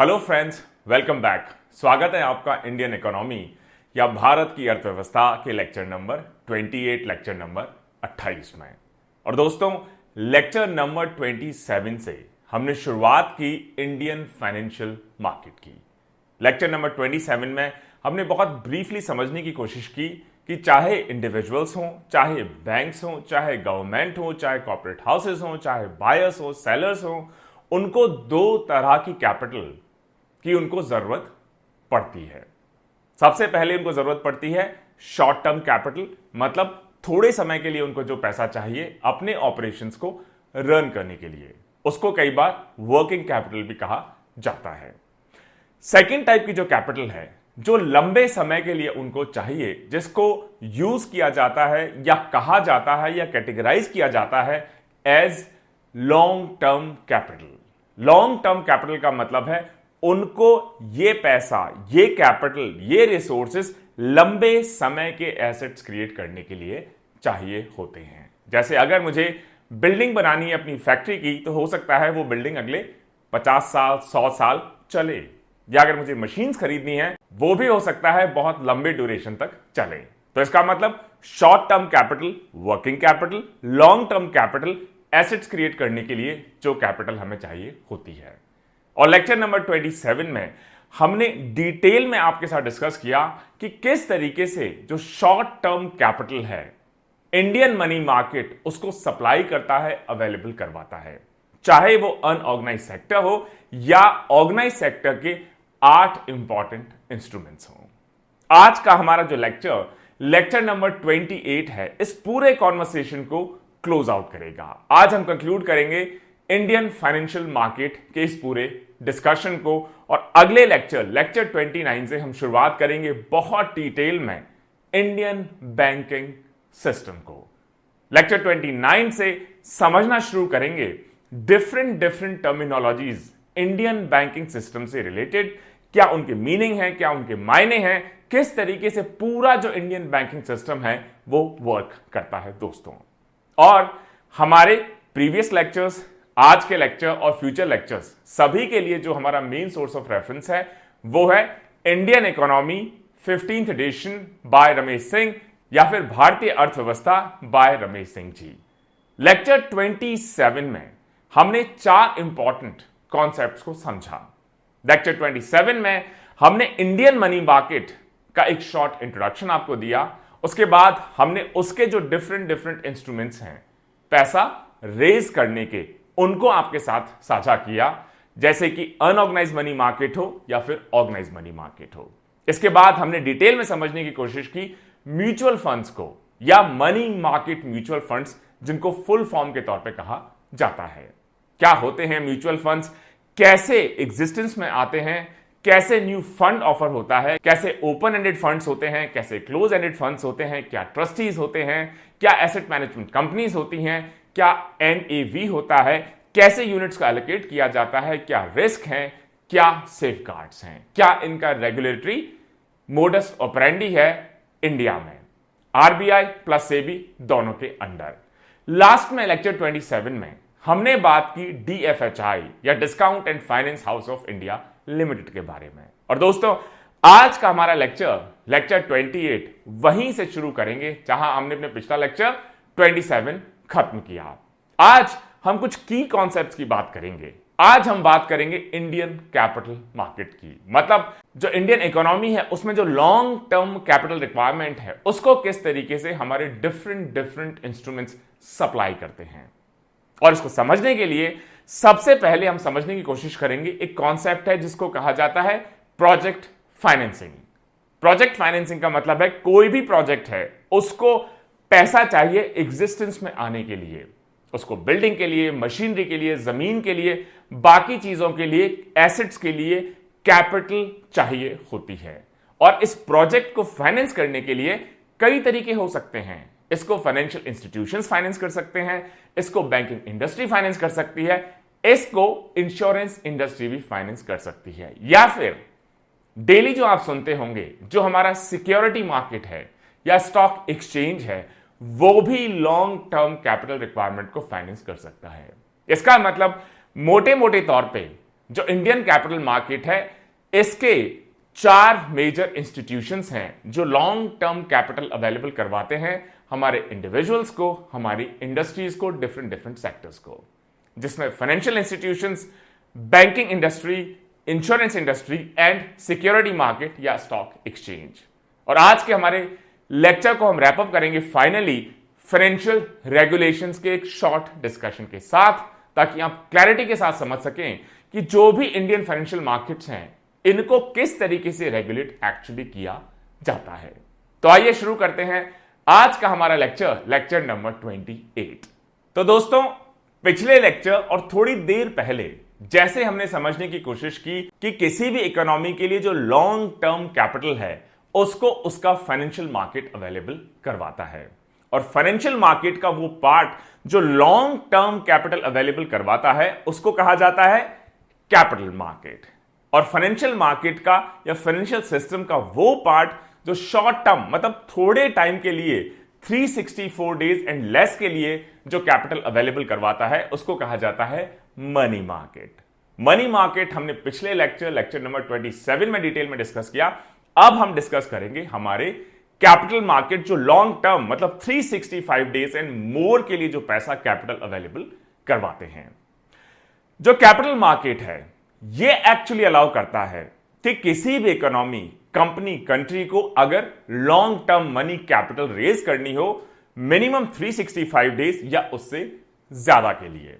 Hello friends, welcome back. स्वागत है आपका इंडियन इकोनॉमी या भारत की अर्थव्यवस्था के लेक्चर नंबर 28, लेक्चर नंबर 28 में। और दोस्तों, लेक्चर नंबर 27 से हमने शुरुआत की इंडियन फाइनेंशियल मार्केट की। लेक्चर नंबर 27 में हमने बहुत ब्रीफली समझने की कोशिश की कि चाहे इंडिविजुअल्स हों, चाहे बैंक्स हों, चाहे गवर्नमेंट हो, चाहे कॉर्पोरेट हाउसेस हों, चाहे बायर्स हो, सेलर्स हों, उनको दो तरह की कैपिटल की उनको जरूरत पड़ती है। सबसे पहले उनको जरूरत पड़ती है शॉर्ट टर्म कैपिटल, मतलब थोड़े समय के लिए उनको जो पैसा चाहिए अपने ऑपरेशंस को रन करने के लिए, उसको कई बार वर्किंग कैपिटल भी कहा जाता है। सेकेंड टाइप की जो कैपिटल है, जो लंबे समय के लिए उनको चाहिए, जिसको यूज किया जाता है या कहा जाता है या कैटेगराइज किया जाता है as long term capital. Long term capital का मतलब है उनको ये पैसा, ये कैपिटल, ये रिसोर्सेस लंबे समय के एसेट्स क्रिएट करने के लिए चाहिए होते हैं। जैसे अगर मुझे बिल्डिंग बनानी है अपनी फैक्ट्री की, तो हो सकता है वो बिल्डिंग अगले 50 साल 100 साल चले, या अगर मुझे मशीन्स खरीदनी है वो भी हो सकता है बहुत लंबे ड्यूरेशन तक चले। तो इसका मतलब short term capital, working capital, long term capital, assets create करने के लिए जो कैपिटल हमें चाहिए होती है। और लेक्चर नंबर 27 में हमने डिटेल में आपके साथ डिस्कस किया कि किस तरीके से जो शॉर्ट टर्म कैपिटल है, इंडियन मनी मार्केट उसको सप्लाई करता है, अवेलेबल करवाता है, चाहे वो अनऑर्गेनाइज सेक्टर हो या ऑर्गेनाइज सेक्टर के 8 इंपॉर्टेंट इंस्ट्रूमेंट्स हो। आज का हमारा जो लेक्चर नंबर 28 है, इस पूरे कॉन्वर्सेशन को क्लोज आउट करेगा। आज हम कंक्लूड करेंगे इंडियन फाइनेंशियल मार्केट के इस पूरे डिस्कशन को, और अगले लेक्चर 29 से हम शुरुआत करेंगे बहुत डिटेल में इंडियन बैंकिंग सिस्टम को। लेक्चर 29 से समझना शुरू करेंगे different terminologies Indian banking system से रिलेटेड, क्या उनके मीनिंग है, क्या उनके मायने हैं, किस तरीके से पूरा जो इंडियन बैंकिंग सिस्टम है वो वर्क करता है दोस्तों। और हमारे प्रीवियस लेक्चर्स, आज के लेक्चर और फ्यूचर लेक्चर्स सभी के लिए जो हमारा मेन सोर्स ऑफ रेफरेंस है वो है Indian economy 15th edition by Ramesh Singh, या फिर भारतीय अर्थव्यवस्था बाय रमेश सिंह जी। लेक्चर 27 में हमने 4 इंपॉर्टेंट कॉन्सेप्ट्स को समझा। लेक्चर 27 में हमने इंडियन मनी मार्केट का एक शॉर्ट इंट्रोडक्शन आपको दिया। उसके बाद हमने उसके जो डिफरेंट इंस्ट्रूमेंट्स हैं पैसा रेज करने के, उनको आपके साथ साझा किया, जैसे कि अनऑर्गेनाइज मनी मार्केट हो या फिर ऑर्गेनाइज मनी मार्केट हो। इसके बाद हमने डिटेल में समझने की कोशिश की म्यूचुअल फंड्स को, या मनी मार्केट म्यूचुअल फंड्स, जिनको फुल फॉर्म के तौर पे कहा जाता है। क्या होते हैं म्यूचुअल फंड्स, कैसे एग्जिस्टेंस में आते हैं, कैसे न्यू फंड ऑफर होता है, कैसे ओपन एंडेड फंड्स होते हैं, कैसे क्लोज एंडेड फंड्स होते हैं, क्या ट्रस्टीज होते हैं, क्या एसेट मैनेजमेंट कंपनीज होती हैं, क्या NAV होता है, कैसे यूनिट्स को एलोकेट किया जाता है, क्या रिस्क है, क्या सेफगार्ड्स हैं, क्या इनका रेगुलेटरी मोडस ऑपरेंडी है इंडिया में, RBI प्लस सेबी दोनों के अंडर। लास्ट में लेक्चर 27 में हमने बात की DFHI या discount and finance house of India limited के बारे में। और दोस्तों, आज का हमारा लेक्चर 28 वहीं से शुरू करेंगे जहां हमने अपने पिछला लेक्चर 27 खत्म किया। आज हम कुछ की कॉन्सेप्ट्स की बात करेंगे। आज हम बात करेंगे इंडियन कैपिटल मार्केट की, मतलब जो इंडियन इकोनॉमी है उसमें जो लॉन्ग टर्म कैपिटल रिक्वायरमेंट है उसको किस तरीके से हमारे डिफरेंट इंस्ट्रूमेंट्स सप्लाई करते हैं। और इसको समझने के लिए सबसे पहले हम समझने की कोशिश करेंगे एक कॉन्सेप्ट है जिसको कहा जाता है प्रोजेक्ट फाइनेंसिंग। प्रोजेक्ट फाइनेंसिंग का मतलब है कोई भी प्रोजेक्ट है उसको पैसा चाहिए एग्जिस्टेंस में आने के लिए, उसको बिल्डिंग के लिए, मशीनरी के लिए, जमीन के लिए, बाकी चीजों के लिए, एसेट्स के लिए कैपिटल चाहिए होती है। और इस प्रोजेक्ट को फाइनेंस करने के लिए कई तरीके हो सकते हैं। इसको फाइनेंशियल इंस्टीट्यूशंस फाइनेंस कर सकते हैं, इसको बैंकिंग इंडस्ट्री फाइनेंस कर सकती है, इसको इंश्योरेंस इंडस्ट्री भी फाइनेंस कर सकती है, या फिर डेली जो आप सुनते होंगे जो हमारा सिक्योरिटी मार्केट है या स्टॉक एक्सचेंज है, वो भी लॉन्ग टर्म कैपिटल रिक्वायरमेंट को फाइनेंस कर सकता है। इसका मतलब मोटे मोटे तौर पे जो इंडियन कैपिटल मार्केट है, इसके 4 मेजर इंस्टीट्यूशंस हैं जो लॉन्ग टर्म कैपिटल अवेलेबल करवाते हैं हमारे इंडिविजुअल्स को, हमारी इंडस्ट्रीज को, डिफरेंट सेक्टर्स को, जिसमें financial institutions, banking industry, insurance industry and security market या स्टॉक एक्सचेंज। और आज के हमारे लेक्चर को हम रैपअप करेंगे फाइनली फाइनेंशियल रेगुलेशंस के एक शॉर्ट डिस्कशन के साथ, ताकि आप क्लैरिटी के साथ समझ सकें कि जो भी इंडियन फाइनेंशियल मार्केट्स हैं इनको किस तरीके से रेगुलेट एक्चुअली किया जाता है। तो आइए शुरू करते हैं आज का हमारा लेक्चर नंबर 28। तो दोस्तों, पिछले लेक्चर और थोड़ी देर पहले जैसे हमने समझने की कोशिश की कि किसी भी इकोनॉमी के लिए जो लॉन्ग टर्म कैपिटल है उसको उसका फाइनेंशियल मार्केट अवेलेबल करवाता है, और फाइनेंशियल मार्केट का वो पार्ट जो लॉन्ग टर्म कैपिटल अवेलेबल करवाता है उसको कहा जाता है कैपिटल मार्केट। और फाइनेंशियल मार्केट का या फाइनेंशियल सिस्टम का वो पार्ट जो शॉर्ट टर्म मतलब थोड़े टाइम के लिए 364 डेज एंड लेस के लिए जो कैपिटल अवेलेबल करवाता है उसको कहा जाता है मनी मार्केट। मनी मार्केट हमने पिछले लेक्चर नंबर 27 में डिटेल में डिस्कस किया। अब हम डिस्कस करेंगे हमारे कैपिटल मार्केट जो लॉन्ग टर्म मतलब 365 डेज एंड मोर के लिए जो पैसा कैपिटल अवेलेबल करवाते हैं। जो कैपिटल मार्केट है ये एक्चुअली अलाउ करता है कि किसी भी इकोनॉमी, कंपनी, कंट्री को अगर long term money capital raise करनी हो मिनिमम 365 डेज या उससे ज्यादा के लिए,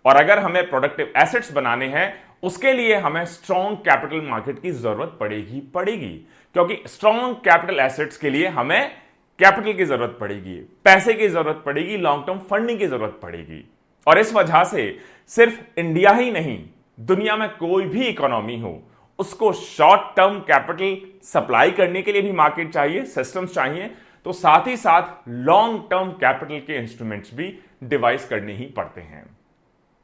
और अगर हमें प्रोडक्टिव एसेट्स बनाने हैं उसके लिए हमें स्ट्रॉन्ग कैपिटल मार्केट की जरूरत पड़ेगी, क्योंकि स्ट्रॉन्ग कैपिटल एसेट्स के लिए हमें कैपिटल की जरूरत पड़ेगी, पैसे की जरूरत पड़ेगी, लॉन्ग टर्म फंडिंग की जरूरत पड़ेगी। और इस वजह से सिर्फ इंडिया ही नहीं, दुनिया में कोई भी इकोनॉमी हो उसको शॉर्ट टर्म कैपिटल सप्लाई करने के लिए भी मार्केट चाहिए, सिस्टम्स चाहिए, तो साथ ही साथ लॉन्ग टर्म कैपिटल के इंस्ट्रूमेंट्स भी डिवाइस करने ही पड़ते हैं।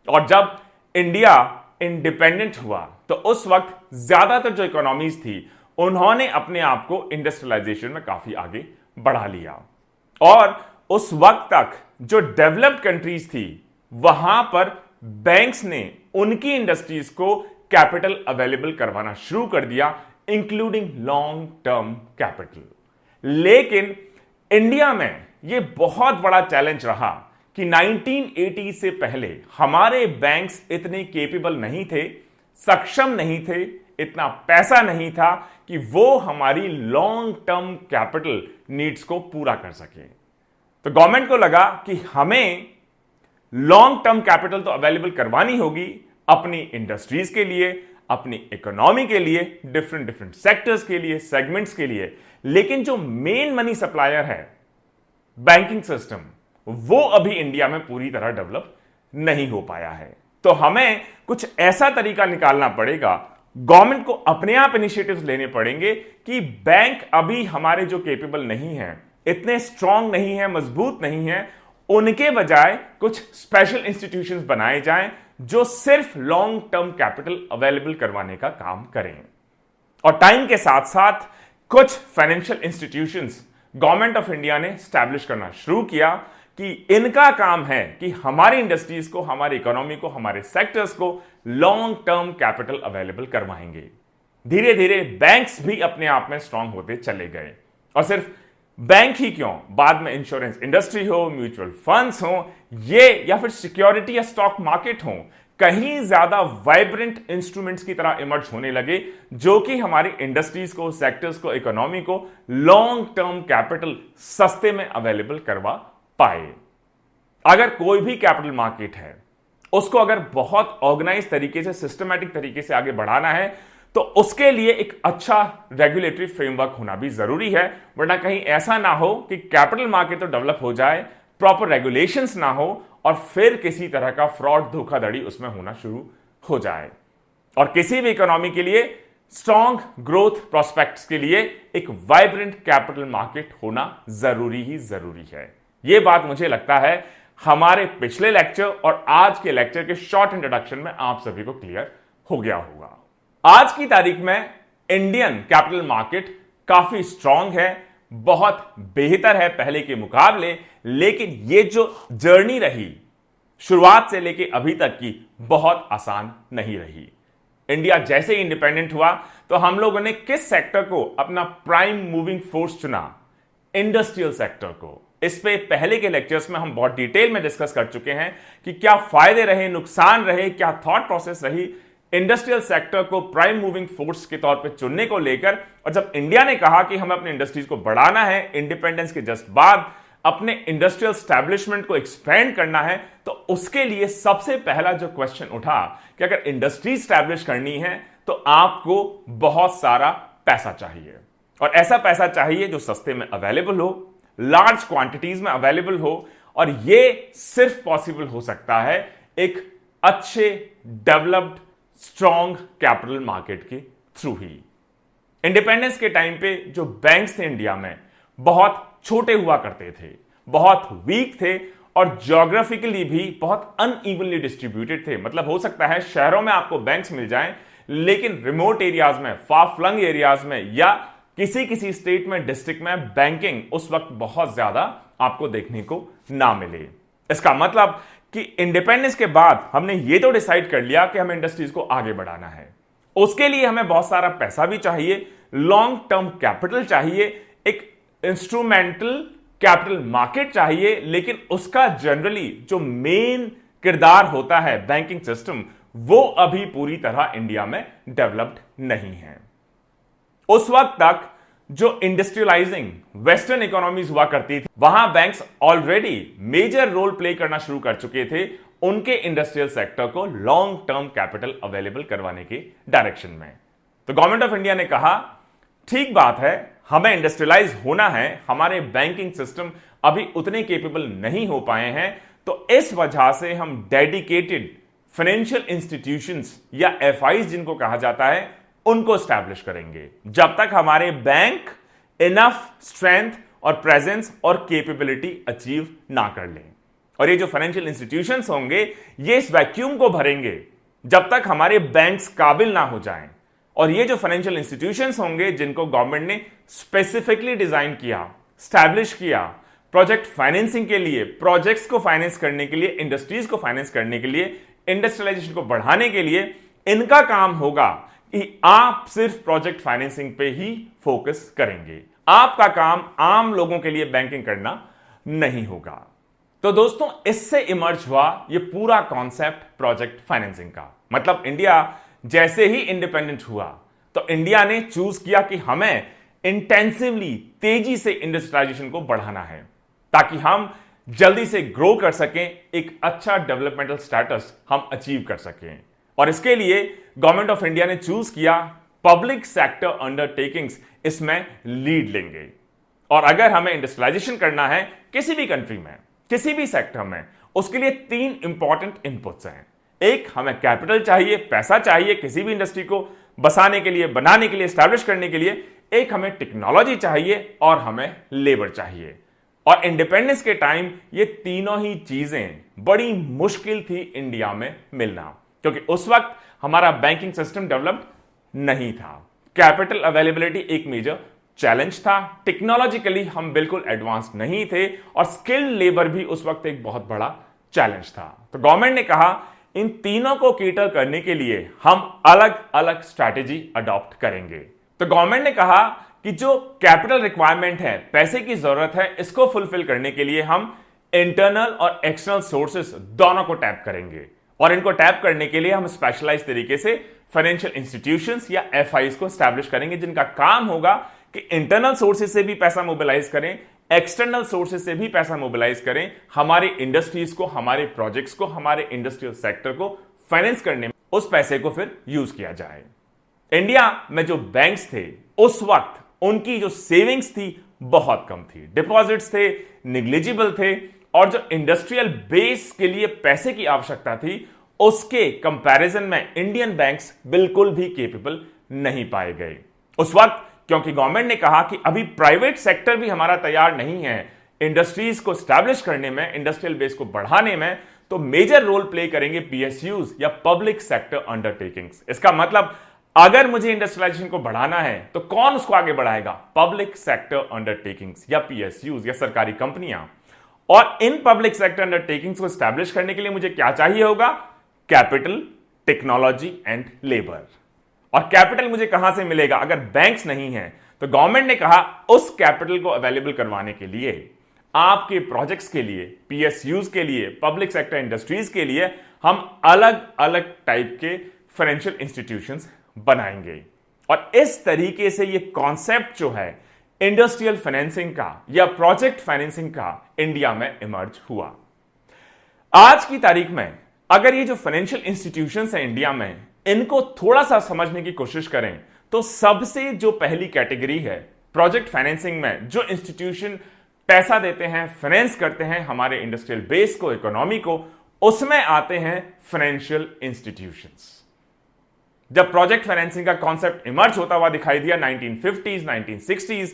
और जब इंडिया इंडिपेंडेंट हुआ तो उस वक्त ज्यादातर जो इकोनॉमीज थी उन्होंने अपने आप को इंडस्ट्रियलाइजेशन में काफी आगे बढ़ा लिया, और उस वक्त तक जो डेवलप्ड कंट्रीज थी वहां पर बैंक्स ने उनकी इंडस्ट्रीज को कैपिटल अवेलेबल करवाना शुरू कर दिया, इंक्लूडिंग लॉन्ग टर्म कैपिटल। लेकिन इंडिया में यह बहुत बड़ा चैलेंज रहा कि 1980 से पहले हमारे बैंक्स इतने केपेबल नहीं थे, सक्षम नहीं थे, इतना पैसा नहीं था कि वो हमारी लॉन्ग टर्म कैपिटल नीड्स को पूरा कर सके। तो गवर्नमेंट को लगा कि हमें लॉन्ग टर्म कैपिटल तो अवेलेबल करवानी होगी अपनी इंडस्ट्रीज के लिए, अपनी इकोनॉमी के लिए, डिफरेंट सेक्टर्स के लिए, सेगमेंट्स के लिए, लेकिन जो मेन मनी सप्लायर है बैंकिंग सिस्टम वो अभी इंडिया में पूरी तरह डेवलप नहीं हो पाया है। तो हमें कुछ ऐसा तरीका निकालना पड़ेगा, गवर्नमेंट को अपने आप इनिशिएटिव्स लेने पड़ेंगे कि बैंक अभी हमारे जो केपेबल नहीं है, इतने स्ट्रांग नहीं है, मजबूत नहीं है, उनके बजाय कुछ स्पेशल इंस्टीट्यूशंस बनाए जाएं जो सिर्फ लॉन्ग टर्म कैपिटल अवेलेबल करवाने का काम करें। और टाइम के साथ साथ कुछ financial institutions government of India ने स्टैब्लिश करना शुरू किया कि इनका काम है कि हमारी इंडस्ट्रीज को, हमारी इकोनॉमी को, हमारे सेक्टर्स को लॉन्ग टर्म कैपिटल अवेलेबल करवाएंगे। धीरे धीरे बैंक्स भी अपने आप में स्ट्रांग होते चले गए, और सिर्फ बैंक ही क्यों, बाद में इंश्योरेंस इंडस्ट्री हो, म्यूचुअल फंड्स हो, ये या फिर सिक्योरिटी या स्टॉक मार्केट हो, कहीं ज्यादा वाइब्रेंट इंस्ट्रूमेंट्स की तरह इमर्ज होने लगे जो कि हमारी इंडस्ट्रीज को, सेक्टर्स को, इकोनॉमी को लॉन्ग टर्म कैपिटल सस्ते में अवेलेबल करवा पाए। अगर कोई भी कैपिटल मार्केट है उसको अगर बहुत ऑर्गेनाइज तरीके से, सिस्टमैटिक तरीके से आगे बढ़ाना है तो उसके लिए एक अच्छा रेगुलेटरी फ्रेमवर्क होना भी जरूरी है, वरना कहीं ऐसा ना हो कि कैपिटल मार्केट तो डेवलप हो जाए, प्रॉपर रेगुलेशंस ना हो और फिर किसी तरह का फ्रॉड, धोखाधड़ी उसमें होना शुरू हो जाए। और किसी भी इकोनॉमी के लिए स्ट्रॉन्ग ग्रोथ प्रोस्पेक्ट्स के लिए एक वाइब्रेंट कैपिटल मार्केट होना जरूरी ही जरूरी है। यह बात मुझे लगता है हमारे पिछले लेक्चर और आज के लेक्चर के शॉर्ट इंट्रोडक्शन में आप सभी को क्लियर हो गया होगा। आज की तारीख में इंडियन कैपिटल मार्केट काफी स्ट्रांग है, बहुत बेहतर है पहले के मुकाबले, लेकिन ये जो जर्नी रही शुरुआत से लेके अभी तक की बहुत आसान नहीं रही। इंडिया जैसे ही इंडिपेंडेंट हुआ तो हम लोगों ने किस सेक्टर को अपना प्राइम मूविंग फोर्स चुना? इंडस्ट्रियल सेक्टर को। इस पे पहले के लेक्चर्स में हम बहुत डिटेल में डिस्कस कर चुके हैं कि क्या फायदे रहे, नुकसान रहे, क्या थॉट प्रोसेस रही इंडस्ट्रियल सेक्टर को प्राइम मूविंग फोर्स के तौर पे चुनने को लेकर। और जब इंडिया ने कहा कि हमें अपने इंडस्ट्रीज को बढ़ाना है, इंडिपेंडेंस के जस्ट बाद अपने इंडस्ट्रियल स्टैब्लिशमेंट को एक्सपेंड करना है, तो उसके लिए सबसे पहला जो क्वेश्चन उठा कि अगर इंडस्ट्री स्टैब्लिश करनी है तो आपको बहुत सारा पैसा चाहिए, और ऐसा पैसा चाहिए जो सस्ते में अवेलेबल हो, लार्ज क्वांटिटीज में अवेलेबल हो, और यह सिर्फ पॉसिबल हो सकता है एक अच्छे डेवलप्ड स्ट्रॉन्ग कैपिटल मार्केट के थ्रू ही। इंडिपेंडेंस के टाइम पे जो बैंक्स थे इंडिया में बहुत छोटे हुआ करते थे, बहुत वीक थे, और ज्योग्राफिकली भी बहुत अनइवनली डिस्ट्रीब्यूटेड थे। मतलब हो सकता है शहरों में आपको बैंक्स मिल जाएं, लेकिन रिमोट एरियाज में, फार फ्लंग एरियाज में, या किसी किसी स्टेट में, डिस्ट्रिक्ट में बैंकिंग उस वक्त बहुत ज्यादा आपको देखने को ना मिले। इसका मतलब कि इंडिपेंडेंस के बाद हमने ये तो डिसाइड कर लिया कि हमें इंडस्ट्रीज को आगे बढ़ाना है। उसके लिए हमें बहुत सारा पैसा भी चाहिए, लॉन्ग टर्म कैपिटल चाहिए, एक इंस्ट्रूमेंटल कैपिटल मार्केट चाहिए, लेकिन उसका जनरली जो मेन किरदार होता है बैंकिंग सिस्टम, वो अभी पूरी तरह इंडिया में डेवलप्ड नहीं है। उस वक्त तक जो इंडस्ट्रियलाइजिंग वेस्टर्न इकोनॉमीज हुआ करती थी, वहां banks already major role play करना शुरू कर चुके थे उनके इंडस्ट्रियल सेक्टर को लॉन्ग टर्म कैपिटल अवेलेबल करवाने के डायरेक्शन में। तो गवर्नमेंट ऑफ इंडिया ने कहा ठीक बात है, हमें इंडस्ट्रियलाइज होना है, हमारे बैंकिंग सिस्टम अभी उतने केपेबल नहीं हो पाए हैं, तो इस वजह से हम डेडिकेटेड फाइनेंशियल इंस्टीट्यूशंस या एफआईज जिनको कहा जाता है उनको स्टैब्लिश करेंगे, जब तक हमारे बैंक इनफ स्ट्रेंथ और प्रेजेंस और कैपेबिलिटी अचीव ना कर लें। और ये जो फाइनेंशियल इंस्टीट्यूशंस होंगे ये इस वैक्यूम को भरेंगे जब तक हमारे बैंक्स काबिल ना हो जाएं। और ये जो फाइनेंशियल इंस्टीट्यूशंस होंगे जिनको गवर्नमेंट ने स्पेसिफिकली डिजाइन किया, स्टैब्लिश किया प्रोजेक्ट फाइनेंसिंग के लिए, प्रोजेक्ट्स को फाइनेंस करने के लिए, इंडस्ट्रीज को फाइनेंस करने के लिए, इंडस्ट्रियलाइजेशन को बढ़ाने के लिए, इनका काम होगा कि आप सिर्फ प्रोजेक्ट फाइनेंसिंग पे ही फोकस करेंगे। आपका काम आम लोगों के लिए बैंकिंग करना नहीं होगा। तो दोस्तों, इससे इमर्ज हुआ ये पूरा कॉन्सेप्ट प्रोजेक्ट फाइनेंसिंग का। मतलब इंडिया जैसे ही इंडिपेंडेंट हुआ तो इंडिया ने चूज किया कि हमें इंटेंसिवली, तेजी से इंडस्ट्रियलाइजेशन को बढ़ाना है ताकि हम जल्दी से ग्रो कर सकें, एक अच्छा डेवलपमेंटल स्टेटस हम अचीव कर सकें। और इसके लिए गवर्नमेंट ऑफ इंडिया ने चूज किया पब्लिक सेक्टर अंडरटेकिंग्स इसमें लीड लेंगे। और अगर हमें इंडस्ट्रियलाइजेशन करना है किसी भी कंट्री में, किसी भी सेक्टर में, उसके लिए 3 इंपॉर्टेंट इनपुट्स हैं। एक, हमें कैपिटल चाहिए, पैसा चाहिए किसी भी इंडस्ट्री को बसाने के लिए, बनाने के लिए, स्टैब्लिश करने के लिए। एक, हमें टेक्नोलॉजी चाहिए, और हमें लेबर चाहिए। और इंडिपेंडेंस के टाइम ये तीनों ही चीजें बड़ी मुश्किल थी इंडिया में मिलना, क्योंकि उस वक्त हमारा बैंकिंग सिस्टम डेवलप्ड नहीं था। कैपिटल अवेलेबिलिटी एक मेजर चैलेंज था, टेक्नोलॉजिकली हम बिल्कुल एडवांस नहीं थे, और स्किल्ड लेबर भी उस वक्त एक बहुत बड़ा चैलेंज था। तो गवर्नमेंट ने कहा इन तीनों को केटर करने के लिए हम अलग अलग स्ट्रैटेजी अडॉप्ट करेंगे। तो गवर्नमेंट ने कहा कि जो कैपिटल रिक्वायरमेंट है, पैसे की जरूरत है, इसको फुलफिल करने के लिए हम इंटरनल और एक्सटर्नल सोर्सेस दोनों को टैप करेंगे। और इनको टैप करने के लिए हम स्पेशलाइज तरीके से फाइनेंशियल इंस्टीट्यूशंस या एफआईज को स्टैब्लिश करेंगे, जिनका काम होगा कि इंटरनल सोर्सेज से भी पैसा मोबिलाइज करें, एक्सटर्नल सोर्सेज से भी पैसा मोबिलाइज करें, हमारे इंडस्ट्रीज को, हमारे प्रोजेक्ट्स को, हमारे इंडस्ट्रियल सेक्टर को फाइनेंस करने में उस पैसे को फिर यूज किया जाए। इंडिया में जो बैंक्स थे उस वक्त उनकी जो सेविंग्स थी बहुत कम थी, डिपॉजिट्स थे निग्लिजिबल थे, और जो इंडस्ट्रियल बेस के लिए पैसे की आवश्यकता थी उसके कंपैरिजन में इंडियन बैंक्स बिल्कुल भी कैपेबल नहीं पाए गए उस वक्त, क्योंकि गवर्नमेंट ने कहा कि अभी प्राइवेट सेक्टर भी हमारा तैयार नहीं है इंडस्ट्रीज को स्टैब्लिश करने में, इंडस्ट्रियल बेस को बढ़ाने में, तो मेजर रोल प्ले करेंगे पीएसयूज या पब्लिक सेक्टर अंडरटेकिंग्स। इसका मतलब अगर मुझे इंडस्ट्रियलाइजेशन को बढ़ाना है तो कौन उसको आगे बढ़ाएगा? पब्लिक सेक्टर अंडरटेकिंग्स या पीएसयूज या सरकारी कंपनियां। और इन पब्लिक सेक्टर अंडरटेकिंग्स को स्टैब्लिश करने के लिए मुझे क्या चाहिए होगा? Capital, technology and labour. और कैपिटल मुझे कहां से मिलेगा? अगर बैंक्स नहीं हैं तो गवर्नमेंट ने कहा उस कैपिटल को अवेलेबल करवाने के लिए आपके प्रोजेक्ट्स के लिए, पीएसयूज के लिए, पब्लिक सेक्टर इंडस्ट्रीज के लिए हम अलग अलग टाइप के फाइनेंशियल इंस्टीट्यूशंस बनाएंगे। और इस तरीके से ये कॉन्सेप्ट जो है इंडस्ट्रियल फाइनेंसिंग का या प्रोजेक्ट फाइनेंसिंग का इंडिया में इमर्ज हुआ। आज की तारीख में अगर ये जो फाइनेंशियल इंस्टीट्यूशंस हैं इंडिया में, इनको थोड़ा सा समझने की कोशिश करें तो सबसे जो पहली कैटेगरी है प्रोजेक्ट फाइनेंसिंग में, जो इंस्टीट्यूशन पैसा देते हैं, फाइनेंस करते हैं हमारे इंडस्ट्रियल बेस को, इकोनॉमी को, उसमें आते हैं फाइनेंशियल इंस्टीट्यूशंस। जब प्रोजेक्ट फाइनेंसिंग का कॉन्सेप्ट इमर्ज होता हुआ दिखाई दिया 1950s, 1960s,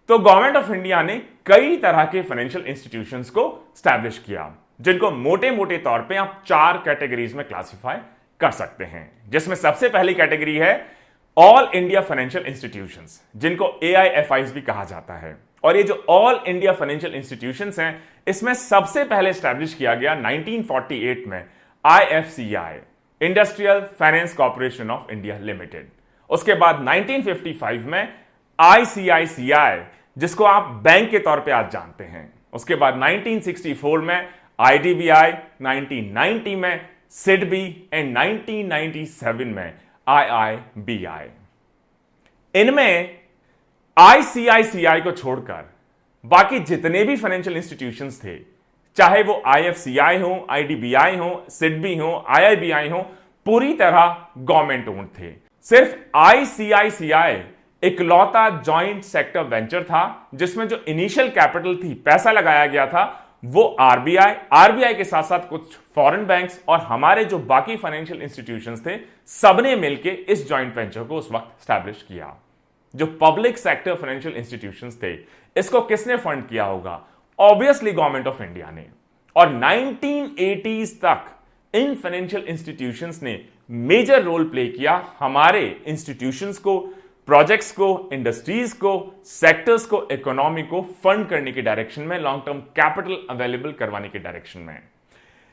तो गवर्नमेंट ऑफ इंडिया ने कई तरह के फाइनेंशियल इंस्टीट्यूशंस को स्टैब्लिश किया, जिनको मोटे मोटे तौर पे आप 4 कैटेगरीज में क्लासिफाई कर सकते हैं। जिसमें सबसे पहली कैटेगरी है ऑल इंडिया फाइनेंशियल इंस्टीट्यूशंस, जिनको AIFIs भी कहा जाता है। और ये जो ऑल इंडिया फाइनेंशियल इंस्टीट्यूशंस हैं, इसमें सबसे पहले स्टैब्लिश किया गया 1948 में IFCI, industrial finance corporation of India limited. उसके बाद 1955 में ICICI, जिसको आप बैंक के तौर पे आज जानते हैं। उसके बाद 1964 में IDBI, 1990 में SIDBI एंड 1997 में IIBI। इनमें ICICI को छोड़कर बाकी जितने भी फाइनेंशियल इंस्टीट्यूशंस थे, चाहे वो IFCI हो, IDBI हो, SIDBI हो, IIBI हो, पूरी तरह गवर्नमेंट ओन्ड थे। सिर्फ ICICI इकलौता जॉइंट सेक्टर वेंचर था जिसमें जो इनिशियल कैपिटल थी, पैसा लगाया गया था, वो RBI के साथ साथ कुछ फॉरेन बैंक्स और हमारे जो बाकी फाइनेंशियल इंस्टीट्यूशंस थे, सबने मिलकर इस जॉइंट वेंचर को उस वक्त स्टैब्लिश किया। जो पब्लिक सेक्टर फाइनेंशियल इंस्टीट्यूशंस थे, इसको किसने फंड किया होगा? ऑब्वियसली गवर्नमेंट ऑफ इंडिया ने। और 1980s तक इन फाइनेंशियल इंस्टीट्यूशंस ने मेजर रोल प्ले किया हमारे इंस्टीट्यूशंस को, प्रोजेक्ट्स को, इंडस्ट्रीज को, सेक्टर्स को, इकोनॉमी को फंड करने की डायरेक्शन में, लॉन्ग टर्म कैपिटल अवेलेबल करवाने की डायरेक्शन में।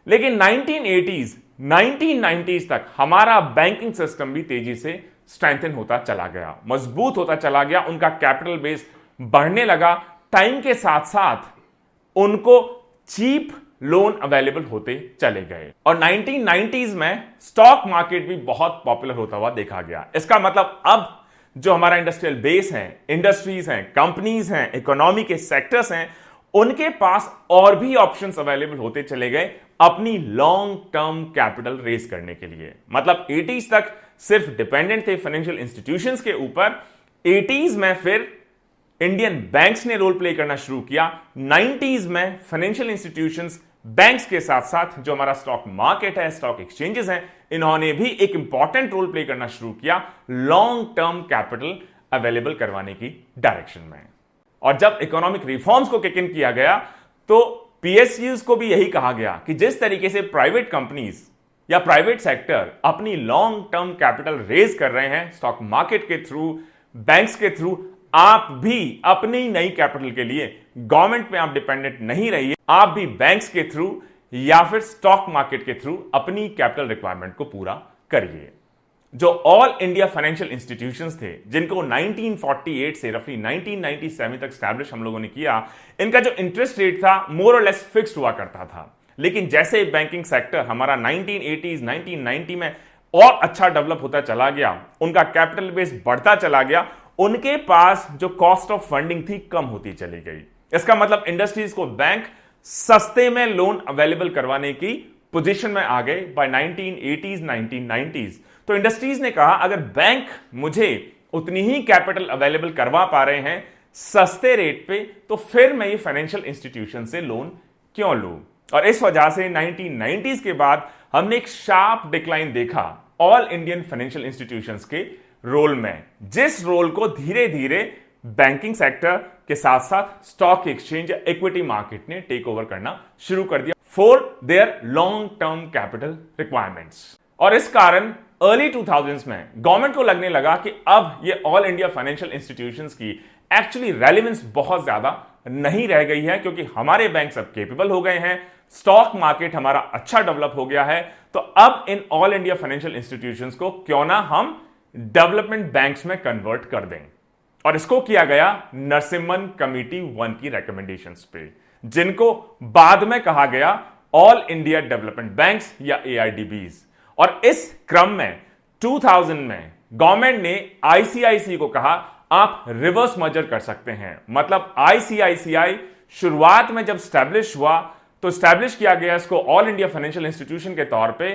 लेकिन 1980s, 1990s तक हमारा बैंकिंग सिस्टम भी तेजी से स्ट्रेंथन होता चला गया, मजबूत होता चला गया, उनका कैपिटल बेस बढ़ने लगा। टाइम के साथ साथ उनको चीप लोन अवेलेबल होते चले गए और 1990s में स्टॉक मार्केट भी बहुत पॉपुलर होता हुआ देखा गया। इसका मतलब अब जो हमारा इंडस्ट्रियल बेस है, इंडस्ट्रीज हैं, कंपनीज हैं, इकोनॉमी के सेक्टर्स हैं, उनके पास और भी ऑप्शंस अवेलेबल होते चले गए अपनी लॉन्ग टर्म कैपिटल रेज करने के लिए। मतलब 80s तक सिर्फ डिपेंडेंट थे फाइनेंशियल इंस्टीट्यूशंस के ऊपर, 80s में फिर इंडियन बैंक्स ने रोल प्ले करना शुरू किया। 90s में फाइनेंशियल इंस्टीट्यूशंस बैंक्स के साथ साथ जो हमारा स्टॉक मार्केट है, स्टॉक एक्सचेंजेस हैं, इन्होंने भी एक इंपॉर्टेंट रोल प्ले करना शुरू किया लॉन्ग टर्म कैपिटल अवेलेबल करवाने की डायरेक्शन में। और जब इकोनॉमिक रिफॉर्म्स को किक इन किया गया तो पीएसयूज को भी यही कहा गया कि जिस तरीके से प्राइवेट कंपनीज या प्राइवेट सेक्टर अपनी लॉन्ग टर्म कैपिटल रेज कर रहे हैं स्टॉक मार्केट के थ्रू, बैंक्स के थ्रू, आप भी अपनी नई कैपिटल के लिए गवर्नमेंट पे आप डिपेंडेंट नहीं रहिए, आप भी बैंक्स के थ्रू या फिर स्टॉक मार्केट के थ्रू अपनी कैपिटल रिक्वायरमेंट को पूरा करिए। जो ऑल इंडिया फाइनेंशियल इंस्टीट्यूशंस थे, जिनको 1948 से रफली 1997 तक स्टैब्लिश हम लोगों ने किया, इनका जो इंटरेस्ट रेट था मोर और लेस फिक्स्ड हुआ करता था। लेकिन जैसे बैंकिंग सेक्टर हमारा 1980s, 1990 में और अच्छा डेवलप होता चला गया, उनका कैपिटल बेस बढ़ता चला गया, उनके पास जो कॉस्ट ऑफ फंडिंग थी कम होती चली गई। इसका मतलब इंडस्ट्रीज को बैंक सस्ते में लोन अवेलेबल करवाने की पोजीशन में आ गए बाय 1980s, 1990s। तो इंडस्ट्रीज ने कहा अगर बैंक मुझे उतनी ही कैपिटल अवेलेबल करवा पा रहे हैं सस्ते रेट पे, तो फिर मैं ये फाइनेंशियल इंस्टीट्यूशन से लोन क्यों लूं। और इस वजह से 1990s के बाद हमने एक शार्प डिक्लाइन देखा ऑल इंडियन फाइनेंशियल इंस्टीट्यूशंस के रोल में, जिस रोल को धीरे धीरे बैंकिंग सेक्टर के साथ साथ स्टॉक एक्सचेंज या इक्विटी मार्केट ने टेक ओवर करना शुरू कर दिया for their long term capital requirements. और इस कारण अर्ली 2000s में गवर्नमेंट को लगने लगा कि अब ये ऑल इंडिया फाइनेंशियल इंस्टीट्यूशंस की एक्चुअली रेलेवेंस बहुत ज्यादा नहीं रह गई है, क्योंकि हमारे बैंक सब केपेबल हो गए हैं, स्टॉक मार्केट हमारा अच्छा डेवलप हो गया है, तो अब in all India financial institutions को क्यों ना हम डेवलपमेंट बैंक्स में कन्वर्ट कर दें। और इसको किया गया नरसिम्हन कमेटी 1 की रिकमेंडेशंस पे, जिनको बाद में कहा गया ऑल इंडिया डेवलपमेंट बैंक्स या AIDBs। और इस क्रम में 2000 में गवर्नमेंट ने ICICI को कहा आप रिवर्स मर्जर कर सकते हैं। मतलब ICICI शुरुआत में जब स्टैब्लिश हुआ तो स्टैब्लिश किया गया इसको ऑल इंडिया फाइनेंशियल इंस्टीट्यूशन के तौर पे,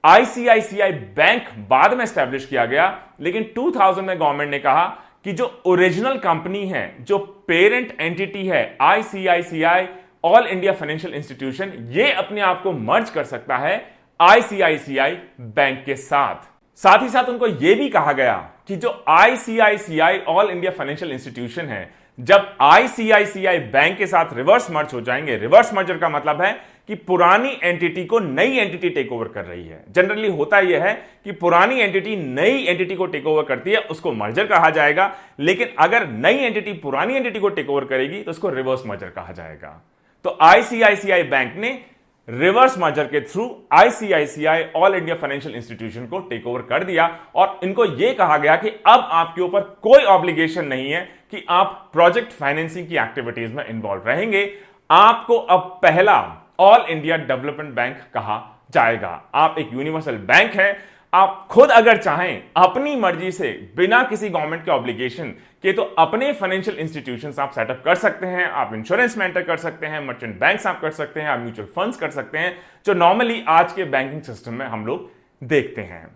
ICICI बैंक बाद में स्टैब्लिश किया गया। लेकिन 2000 में गवर्नमेंट ने कहा कि जो ओरिजिनल कंपनी है, जो पेरेंट एंटिटी है ICICI all India financial institution, ये अपने आप को मर्ज कर सकता है ICICI बैंक के साथ। साथ ही साथ उनको यह भी कहा गया कि जो ICICI all India financial institution है, जब ICICI बैंक के साथ रिवर्स मर्ज हो जाएंगे, रिवर्स मर्जर का मतलब है कि पुरानी एंटिटी को नई एंटिटी टेक ओवर कर रही है। जनरली होता यह है कि पुरानी एंटिटी नई एंटिटी को टेक ओवर करती है, उसको मर्जर कहा जाएगा। लेकिन अगर नई एंटिटी पुरानी एंटिटी को टेक ओवर करेगी तो उसको रिवर्स मर्जर कहा जाएगा। तो ICICI बैंक ने रिवर्स मर्जर के through ICICI all India financial institution को टेक ओवर कर दिया और इनको यह कहा गया कि अब आपके ऊपर कोई ऑब्लिगेशन नहीं है कि आप प्रोजेक्ट फाइनेंसिंग की एक्टिविटीज में इन्वॉल्व रहेंगे। आपको अब पहला ऑल इंडिया डेवलपमेंट बैंक कहा जाएगा। आप एक यूनिवर्सल बैंक है, आप खुद अगर चाहें अपनी मर्जी से बिना किसी गवर्नमेंट के ऑब्लिगेशन के तो अपने फाइनेंशियल इंस्टीट्यूशंस आप सेटअप कर सकते हैं। आप इंश्योरेंस में एंटर कर सकते हैं, मर्चेंट बैंक्स आप कर सकते हैं, आप म्यूचुअल फंड्स कर सकते हैं, जो नॉर्मली आज के बैंकिंग सिस्टम में हम लोग देखते हैं।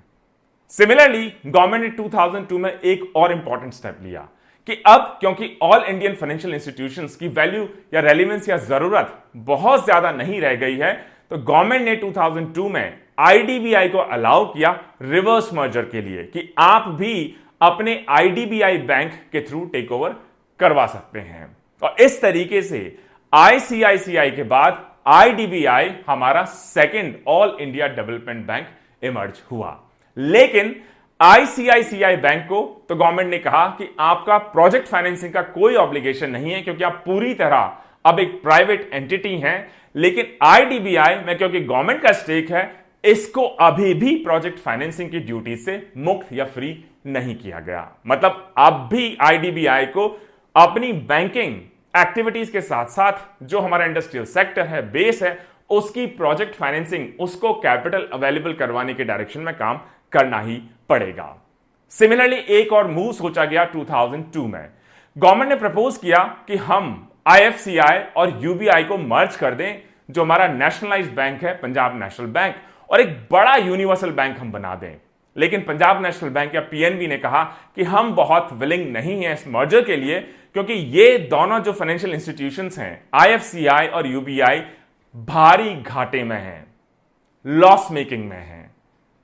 सिमिलरली गवर्नमेंट ने 2002 में एक और इंपॉर्टेंट स्टेप लिया कि अब क्योंकि ऑल इंडियन फाइनेंशियल इंस्टीट्यूशंस की वैल्यू या रेलिवेंस या जरूरत बहुत ज्यादा नहीं रह गई है, तो गवर्नमेंट ने 2002 में IDBI को अलाउ किया रिवर्स मर्जर के लिए कि आप भी अपने IDBI बैंक के थ्रू टेक ओवर करवा सकते हैं। और इस तरीके से ICICI के बाद IDBI हमारा second all India development bank emerge हुआ। लेकिन ICICI बैंक को तो गवर्नमेंट ने कहा कि आपका प्रोजेक्ट फाइनेंसिंग का कोई ऑब्लिगेशन नहीं है क्योंकि आप पूरी तरह अब एक प्राइवेट एंटिटी हैं। लेकिन IDBI में क्योंकि गवर्नमेंट का स्टेक है, इसको अभी भी प्रोजेक्ट फाइनेंसिंग की ड्यूटी से मुक्त या फ्री नहीं किया गया। मतलब अब भी IDBI को अपनी बैंकिंग एक्टिविटीज के साथ साथ जो हमारा इंडस्ट्रियल सेक्टर है, बेस है, उसकी प्रोजेक्ट फाइनेंसिंग, उसको कैपिटल अवेलेबल करवाने के डायरेक्शन में काम करना ही पड़ेगा। सिमिलरली एक और मूव सोचा गया 2002 में। गवर्नमेंट ने प्रपोज किया कि हम IFCI और UBI को मर्ज कर दें, जो हमारा नेशनलाइज्ड बैंक है पंजाब नेशनल बैंक, और एक बड़ा यूनिवर्सल बैंक हम बना दें। लेकिन पंजाब नेशनल बैंक या PNB ने कहा कि हम बहुत विलिंग नहीं है इस मर्जर के लिए, क्योंकि ये दोनों जो फाइनेंशियल इंस्टीट्यूशंस हैं IFCI और UBI भारी घाटे में हैं, लॉस मेकिंग में हैं।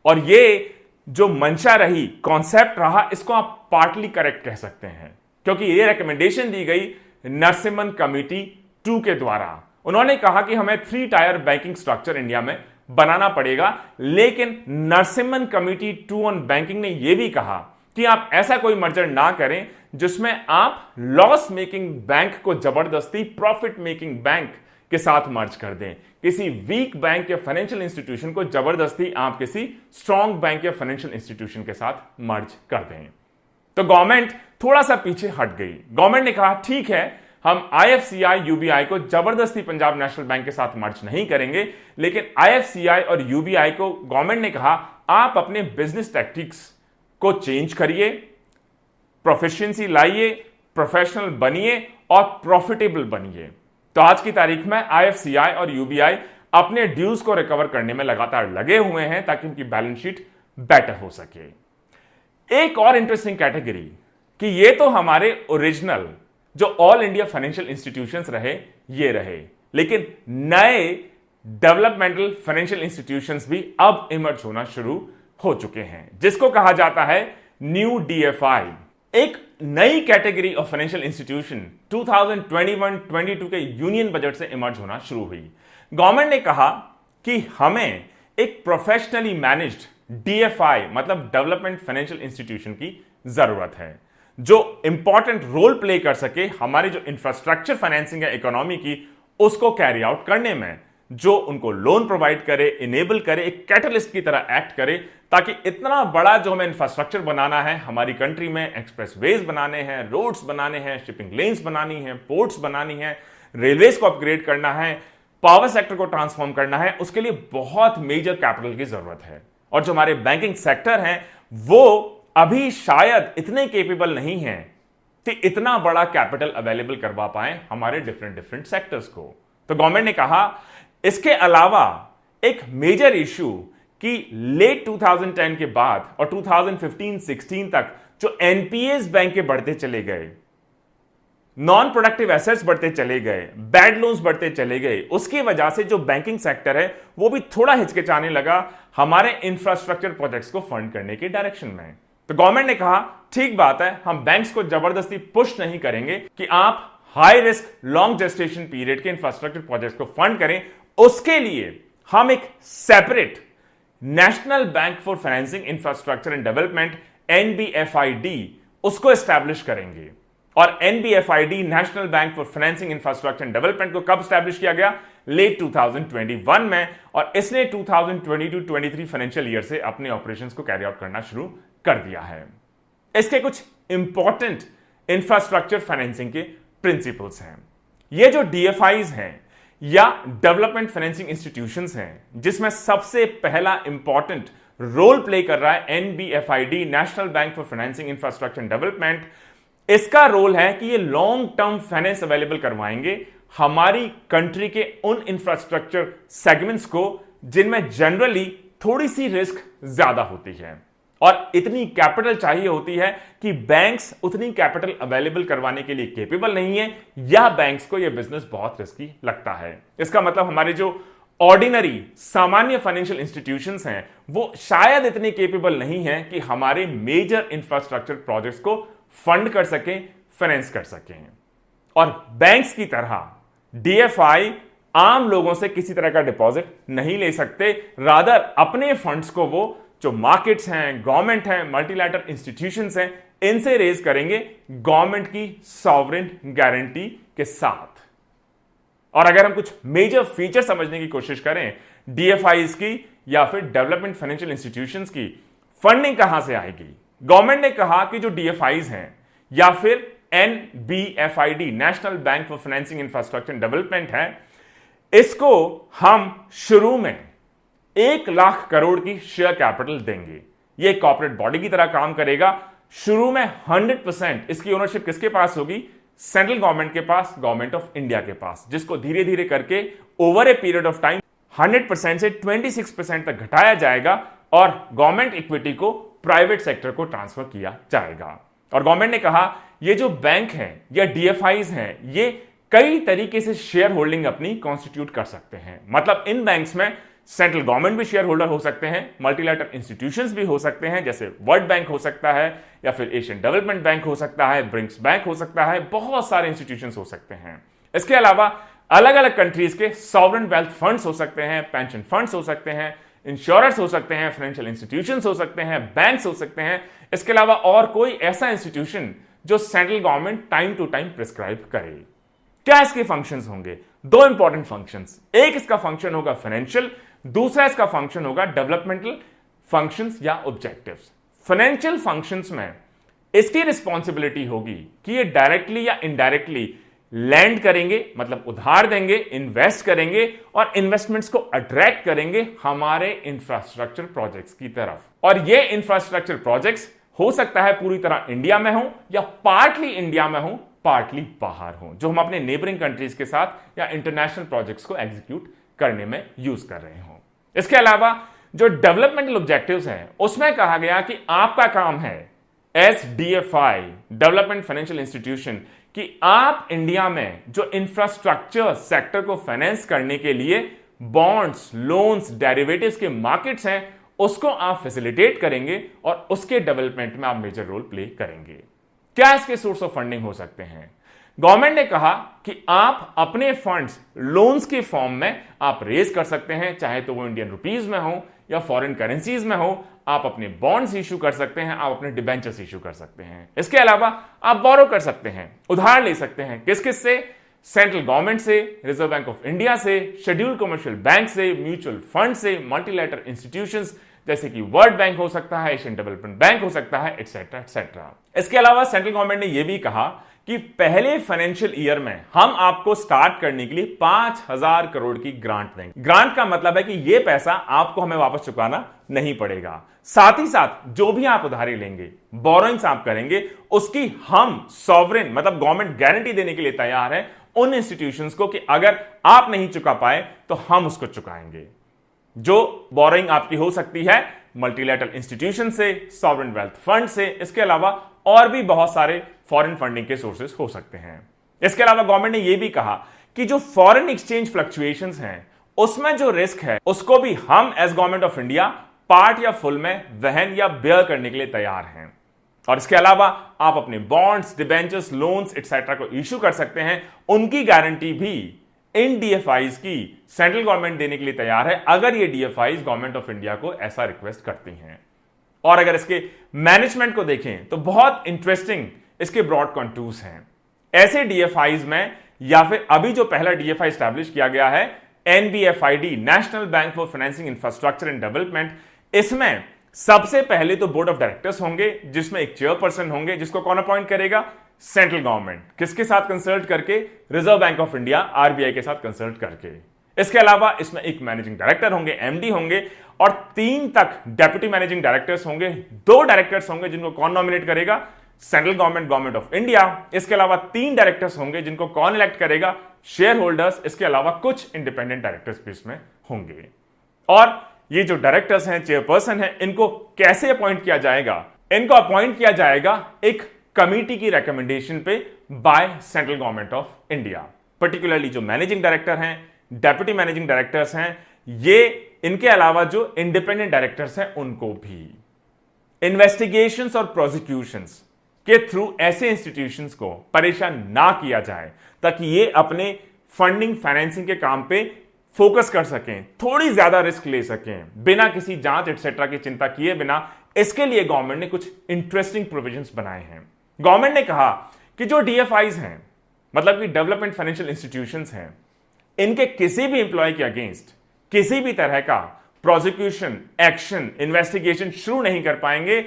और ये जो मंशा रही, कॉन्सेप्ट रहा, इसको आप पार्टली करेक्ट कह सकते हैं, क्योंकि ये रिकमेंडेशन दी गई नरसिम्हन कमेटी 2 के द्वारा। उन्होंने कहा कि हमें 3 टायर बैंकिंग स्ट्रक्चर इंडिया में बनाना पड़ेगा। लेकिन नरसिम्हन कमेटी 2 ऑन बैंकिंग ने यह भी कहा कि आप ऐसा कोई मर्जर ना करें जिसमें आप लॉस मेकिंग बैंक को जबरदस्ती प्रॉफिट मेकिंग बैंक के साथ मर्ज कर दें। किसी वीक बैंक या फाइनेंशियल इंस्टीट्यूशन को जबरदस्ती आप किसी स्ट्रॉन्ग बैंक या फाइनेंशियल इंस्टीट्यूशन के साथ मर्ज कर दें। तो गवर्नमेंट थोड़ा सा पीछे हट गई। गवर्नमेंट ने कहा ठीक है, हम IFCI UBI को जबरदस्ती पंजाब नेशनल बैंक के साथ मर्ज नहीं करेंगे, लेकिन IFCI और UBI को गवर्नमेंट ने कहा आप अपने बिजनेस टैक्टिक्स को चेंज करिए, प्रोफिशिएंसी लाइए, प्रोफेशनल बनिए और प्रॉफिटेबल बनिए। तो आज की तारीख में IFCI और UBI अपने ड्यूज को रिकवर करने में लगातार लगे हुए हैं ताकि उनकी बैलेंस शीट बेटर हो सके। एक और इंटरेस्टिंग कैटेगरी कि ये तो हमारे ओरिजिनल जो ऑल इंडिया फाइनेंशियल इंस्टीट्यूशंस रहे, ये रहे, लेकिन नए डेवलपमेंटल फाइनेंशियल इंस्टीट्यूशंस भी अब इमर्ज होना शुरू हो चुके हैं, जिसको कहा जाता है न्यू DFI। एक नई कैटेगरी ऑफ फाइनेंशियल इंस्टीट्यूशन 2021-22 के यूनियन बजट से इमर्ज होना शुरू हुई। गवर्नमेंट ने कहा कि हमें एक प्रोफेशनली मैनेज्ड DFI मतलब डेवलपमेंट फाइनेंशियल इंस्टीट्यूशन की जरूरत है, जो इंपॉर्टेंट रोल प्ले कर सके हमारी जो इंफ्रास्ट्रक्चर फाइनेंसिंग है इकोनॉमी की, उसको कैरी आउट करने में। जो उनको लोन प्रोवाइड करे, इनेबल करे, एक कैटलिस्ट की तरह एक्ट करे, ताकि इतना बड़ा जो हमें इंफ्रास्ट्रक्चर बनाना है हमारी कंट्री में, एक्सप्रेसवेज बनाने हैं, रोड्स बनाने हैं, शिपिंग लेन्स बनानी है, पोर्ट्स बनानी है, रेलवेज को अपग्रेड करना है, पावर सेक्टर को ट्रांसफॉर्म करना है, उसके लिए बहुत मेजर कैपिटल की जरूरत है। और जो हमारे बैंकिंग सेक्टर हैं वो अभी शायद इतने केपेबल नहीं हैं कि इतना बड़ा कैपिटल अवेलेबल करवा पाए हमारे डिफरेंट सेक्टर्स को। तो गवर्नमेंट ने कहा इसके अलावा एक मेजर इश्यू कि लेट 2010 के बाद और 2015-16 तक जो एनपीएस बैंक के बढ़ते चले गए, नॉन प्रोडक्टिव एसेट्स बढ़ते चले गए, बैड लोन्स बढ़ते चले गए, उसकी वजह से जो बैंकिंग सेक्टर है वो भी थोड़ा हिचकिचाने लगा हमारे इंफ्रास्ट्रक्चर प्रोजेक्ट्स को फंड करने के डायरेक्शन में। तो गवर्नमेंट ने कहा ठीक बात है, हम बैंक्स को जबरदस्ती पुश नहीं करेंगे कि आप high risk long gestation period के इंफ्रास्ट्रक्चर प्रोजेक्ट्स को फंड करें, उसके लिए हम एक separate national bank for financing infrastructure and development NBFID उसको एस्टैब्लिश करेंगे। और NBFID national bank for financing infrastructure and development को कब एस्टैब्लिश किया गया? लेट 2021 में, और इसने 2022-23 फाइनेंशियल ईयर से अपने ऑपरेशंस को कैरी आउट करना शुरू कर दिया है। इसके कुछ इंपॉर्टेंट इंफ्रास्ट्रक्चर फाइनेंसिंग के प्रिंसिपल्स हैं। ये जो DFIs हैं या डेवलपमेंट फाइनेंसिंग इंस्टीट्यूशंस हैं, जिसमें सबसे पहला इंपॉर्टेंट रोल प्ले कर रहा है NBFID national bank for financing infrastructure and development. इसका रोल है कि ये लॉन्ग टर्म फाइनेंस अवेलेबल करवाएंगे हमारी कंट्री के उन इंफ्रास्ट्रक्चर सेगमेंट्स को जिनमें जनरली थोड़ी सी रिस्क ज्यादा होती है और इतनी कैपिटल चाहिए होती है कि बैंक्स उतनी कैपिटल अवेलेबल करवाने के लिए केपेबल नहीं है, या बैंक्स को यह बिजनेस बहुत रिस्की लगता है। इसका मतलब हमारे जो ऑर्डिनरी सामान्य फाइनेंशियल इंस्टीट्यूशंस हैं वो शायद इतने केपेबल नहीं है कि हमारे मेजर इंफ्रास्ट्रक्चर प्रोजेक्ट्स को फंड कर सकें, फाइनेंस कर सकें। और बैंक्स की तरह DFI आम लोगों से किसी तरह का डिपॉजिट नहीं ले सकते, रादर अपने फंड्स को वो जो मार्केट्स हैं, गवर्नमेंट हैं, मल्टीलैटरल इंस्टीट्यूशंस हैं, इनसे रेज करेंगे गवर्नमेंट की सॉवरेन गारंटी के साथ। और अगर हम कुछ मेजर फीचर समझने की कोशिश करें DFIs की या फिर डेवलपमेंट फाइनेंशियल इंस्टीट्यूशंस की, फंडिंग कहां से आएगी? गवर्नमेंट ने कहा कि जो DFIs हैं या फिर NBFID national bank for financing infrastructure and development है, इसको हम शुरू में 1 लाख करोड़ की शेयर कैपिटल देंगे। ये कॉर्पोरेट बॉडी की तरह काम करेगा। शुरू में 100% इसकी ओनरशिप किसके पास होगी? सेंट्रल गवर्नमेंट के पास, गवर्नमेंट ऑफ इंडिया के पास, जिसको धीरे धीरे करके over a period of time 100% से 26% तक घटाया जाएगा और गवर्नमेंट इक्विटी को प्राइवेट सेक्टर को ट्रांसफर किया जाएगा। और गवर्नमेंट ने कहा ये जो बैंक हैं या DFIs हैं, ये कई तरीके से शेयर होल्डिंग अपनी कॉन्स्टिट्यूट कर सकते हैं। मतलब इन बैंक्स में सेंट्रल गवर्नमेंट भी शेयर होल्डर हो सकते हैं, मल्टीलैटरल इंस्टीट्यूशंस भी हो सकते हैं, जैसे वर्ल्ड बैंक हो सकता है या फिर एशियन डेवलपमेंट बैंक हो सकता है, ब्रिक्स बैंक हो सकता है, बहुत सारे इंस्टीट्यूशंस हो सकते हैं। इसके अलावा अलग अलग कंट्रीज के सॉवरेन वेल्थ फंड्स हो सकते हैं, पेंशन फंड्स हो सकते हैं, इंश्योरेंस हो सकते हैं, फाइनेंशियल इंस्टीट्यूशंस हो सकते हैं, बैंक्स हो सकते हैं। इसके अलावा और कोई ऐसा इंस्टीट्यूशन जो central government time to time prescribe करे। क्या इसके फंक्शंस होंगे? 2 इंपॉर्टेंट फंक्शंस। एक इसका फंक्शन होगा फाइनेंशियल, दूसरा इसका फंक्शन होगा डेवलपमेंटल फंक्शंस या ऑब्जेक्टिव्स। फाइनेंशियल फंक्शंस में इसकी रिस्पॉन्सिबिलिटी होगी कि ये डायरेक्टली या इनडायरेक्टली लैंड करेंगे, मतलब उधार देंगे, इन्वेस्ट करेंगे और इन्वेस्टमेंट्स को अट्रैक्ट करेंगे हमारे इंफ्रास्ट्रक्चर प्रोजेक्ट्स की तरफ। और ये इंफ्रास्ट्रक्चर प्रोजेक्ट्स हो सकता है पूरी तरह इंडिया में हो या पार्टली इंडिया में हो, पार्टली बाहर हो, जो हम अपने नेबरिंग कंट्रीज के साथ या इंटरनेशनल प्रोजेक्ट्स को एग्जीक्यूट करने में यूज कर रहे हो। इसके अलावा जो डेवलपमेंटल ऑब्जेक्टिव्स हैं उसमें कहा गया कि आपका काम है as DFI development financial institution कि आप इंडिया में जो इंफ्रास्ट्रक्चर सेक्टर को फाइनेंस करने के लिए बॉन्ड्स, लोन्स, डेरिवेटिव्स के मार्केट्स हैं, उसको आप फैसिलिटेट करेंगे और उसके डेवलपमेंट में आप मेजर रोल प्ले करेंगे। क्या इसके सोर्स ऑफ फंडिंग हो सकते हैं? गवर्नमेंट ने कहा कि आप अपने फंड्स लोन्स के फॉर्म में आप रेज कर सकते हैं, चाहे तो वो इंडियन रुपीज में हो या फॉरेन करेंसीज में हो। आप अपने बॉन्ड्स इश्यू कर सकते हैं, आप अपने डिबेंचर्स इश्यू कर सकते हैं। इसके अलावा आप बोरो कर सकते हैं, उधार ले सकते हैं। किस किस से? सेंट्रल गवर्नमेंट से, रिजर्व बैंक ऑफ इंडिया से, शेड्यूल्ड कमर्शियल बैंक से, म्यूचुअल फंड से, मल्टीलैटरल इंस्टीट्यूशंस जैसे कि वर्ल्ड बैंक हो सकता है, एशियन डेवलपमेंट बैंक हो सकता है, एटसेट्रा एटसेट्रा। इसके अलावा सेंट्रल गवर्नमेंट ने यह भी कहा कि पहले फाइनेंशियल ईयर में हम आपको स्टार्ट करने के लिए 5,000 करोड़ की ग्रांट देंगे। ग्रांट का मतलब है कि यह पैसा आपको हमें वापस चुकाना नहीं पड़ेगा। साथ ही साथ जो भी आप उधारी लेंगे, बोरोइंग्स आप करेंगे, उसकी हम सॉवरेन मतलब गवर्नमेंट गारंटी देने के लिए तैयार है उन इंस्टीट्यूशंस को कि अगर आप नहीं चुका पाए तो हम उसको चुकाएंगे। जो बोरोइंग आपकी हो सकती है मल्टीलैटरल इंस्टीट्यूशन से, सॉवरेन वेल्थ फंड से, इसके अलावा और भी बहुत सारे फॉरेन फंडिंग के सोर्सेस हो सकते हैं। इसके अलावा गवर्नमेंट ने यह भी कहा कि जो फॉरेन एक्सचेंज फ्लक्चुएशंस हैं उसमें जो रिस्क है उसको भी हम as government of India part या फुल में वहन या बेयर करने के लिए तैयार हैं। और इसके अलावा आप अपने बॉन्ड्स, डिबेंचर्स, लोन्स एटसेट्रा को इश्यू कर सकते हैं। उनकी गारंटी भी इन डीएफआईज की सेंट्रल गवर्नमेंट देने के लिए तैयार है अगर ये डीएफआईज गवर्नमेंट ऑफ इंडिया को ऐसा रिक्वेस्ट करती हैं। और अगर इसके मैनेजमेंट को देखें तो बहुत इंटरेस्टिंग इसके ब्रॉड कंटूर्स हैं। ऐसे डीएफआईज में या फिर अभी जो पहला डीएफआई स्टैब्लिश किया गया है एनबीएफआईडी, national bank for financing infrastructure and development, इसमें सबसे पहले तो बोर्ड ऑफ डायरेक्टर्स होंगे जिसमें एक चेयरपर्सन होंगे जिसको कौन अपॉइंट करेगा? Central government. किसके साथ कंसल्ट करके? Reserve bank of India RBI के साथ कंसल्ट करके। इसके अलावा इसमें एक मैनेजिंग डायरेक्टर होंगे, एमडी होंगे, और 3 तक डेप्यूटी मैनेजिंग डायरेक्टर्स होंगे। 2 डायरेक्टर्स होंगे जिनको कौन नॉमिनेट करेगा? Central government, government of India. इसके अलावा 3 डायरेक्टर्स होंगे जिनको कौन इलेक्ट करेगा? Share holders. इसके अलावा कुछ इंडिपेंडेंट डायरेक्टर्स भी इसमें होंगे। और ये जो डायरेक्टर्स हैं, चेयरपर्सन हैं, इनको कैसे अपॉइंट किया जाएगा? इनको अपॉइंट किया जाएगा एक कमिटी की रिकमेंडेशन पे by central government of India. Particularly जो मैनेजिंग डायरेक्टर हैं, डेप्यूटी मैनेजिंग डायरेक्टर्स हैं, ये इनके अलावा जो इंडिपेंडेंट डायरेक्टर्स हैं उनको भी। इन्वेस्टिगेशंस और प्रोसिक्यूशंस के थ्रू ऐसे इंस्टीट्यूशंस को परेशान ना किया जाए ताकि ये अपने फंडिंग, फाइनेंसिंग के काम पे फोकस कर सकें, थोड़ी ज्यादा रिस्क ले सकें बिना किसी जांच एटसेट्रा की चिंता किए बिना। इसके लिए गवर्नमेंट ने कुछ इंटरेस्टिंग प्रोविजंस बनाए हैं। गवर्नमेंट ने कहा कि जो डीएफआईज हैं, मतलब कि डेवलपमेंट फाइनेंशियल इंस्टीट्यूशंस हैं, इनके किसी भी एम्प्लॉय के अगेंस्ट किसी भी तरह का प्रोसिक्यूशन, एक्शन, इन्वेस्टिगेशन शुरू नहीं कर पाएंगे।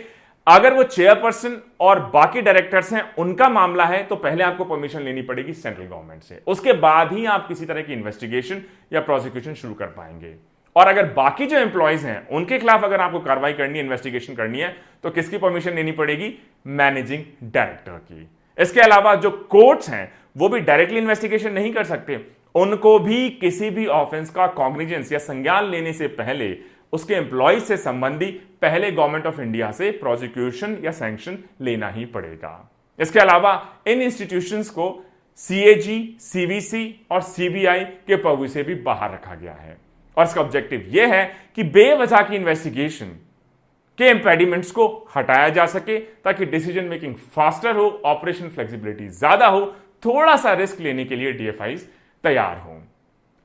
अगर वो चेयरपर्सन और बाकी डायरेक्टर्स हैं, उनका मामला है तो पहले आपको परमिशन लेनी पड़ेगी सेंट्रल गवर्नमेंट से, उसके बाद ही आप किसी तरह की इन्वेस्टिगेशन या प्रोसिक्यूशन शुरू कर पाएंगे। और अगर बाकी जो एम्प्लॉयज हैं उनके खिलाफ अगर आपको कार्रवाई करनी है, इन्वेस्टिगेशन करनी है, तो किसकी परमिशन लेनी पड़ेगी? मैनेजिंग डायरेक्टर की। इसके अलावा जो कोर्ट्स हैं वो भी डायरेक्टली इन्वेस्टिगेशन नहीं कर सकते, उनको भी किसी भी ऑफेंस का कॉग्निजेंस या संज्ञान लेने से पहले उसके एम्प्लॉय से संबंधी पहले गवर्नमेंट ऑफ इंडिया से प्रोसिक्यूशन या सैंक्शन लेना ही पड़ेगा। इसके अलावा इन इंस्टीट्यूशंस को सीएजी, सीवीसी और सीबीआई के पर्व्यू से भी बाहर रखा गया है। और इसका ऑब्जेक्टिव यह है कि बेवजह की इन्वेस्टिगेशन के इंपेडिमेंट्स को हटाया जा सके ताकि डिसीजन मेकिंग फास्टर हो, ऑपरेशन फ्लेक्सिबिलिटी ज्यादा हो, थोड़ा सा रिस्क लेने के लिए डीएफआईज तैयार हो।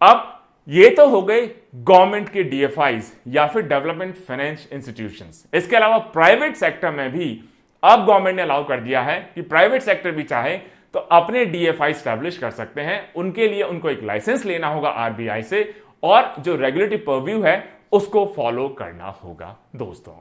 अब ये तो हो गए गवर्नमेंट के डीएफआईज या फिर डेवलपमेंट फाइनेंस इंस्टीट्यूशंस। इसके अलावा प्राइवेट सेक्टर में भी अब गवर्नमेंट ने अलाउ कर दिया है कि प्राइवेट सेक्टर भी चाहे तो अपने डीएफआई स्टैब्लिश कर सकते हैं। उनके लिए उनको एक लाइसेंस लेना होगा आरबीआई से और जो रेगुलेटरी पर्व्यू है उसको फॉलो करना होगा दोस्तों।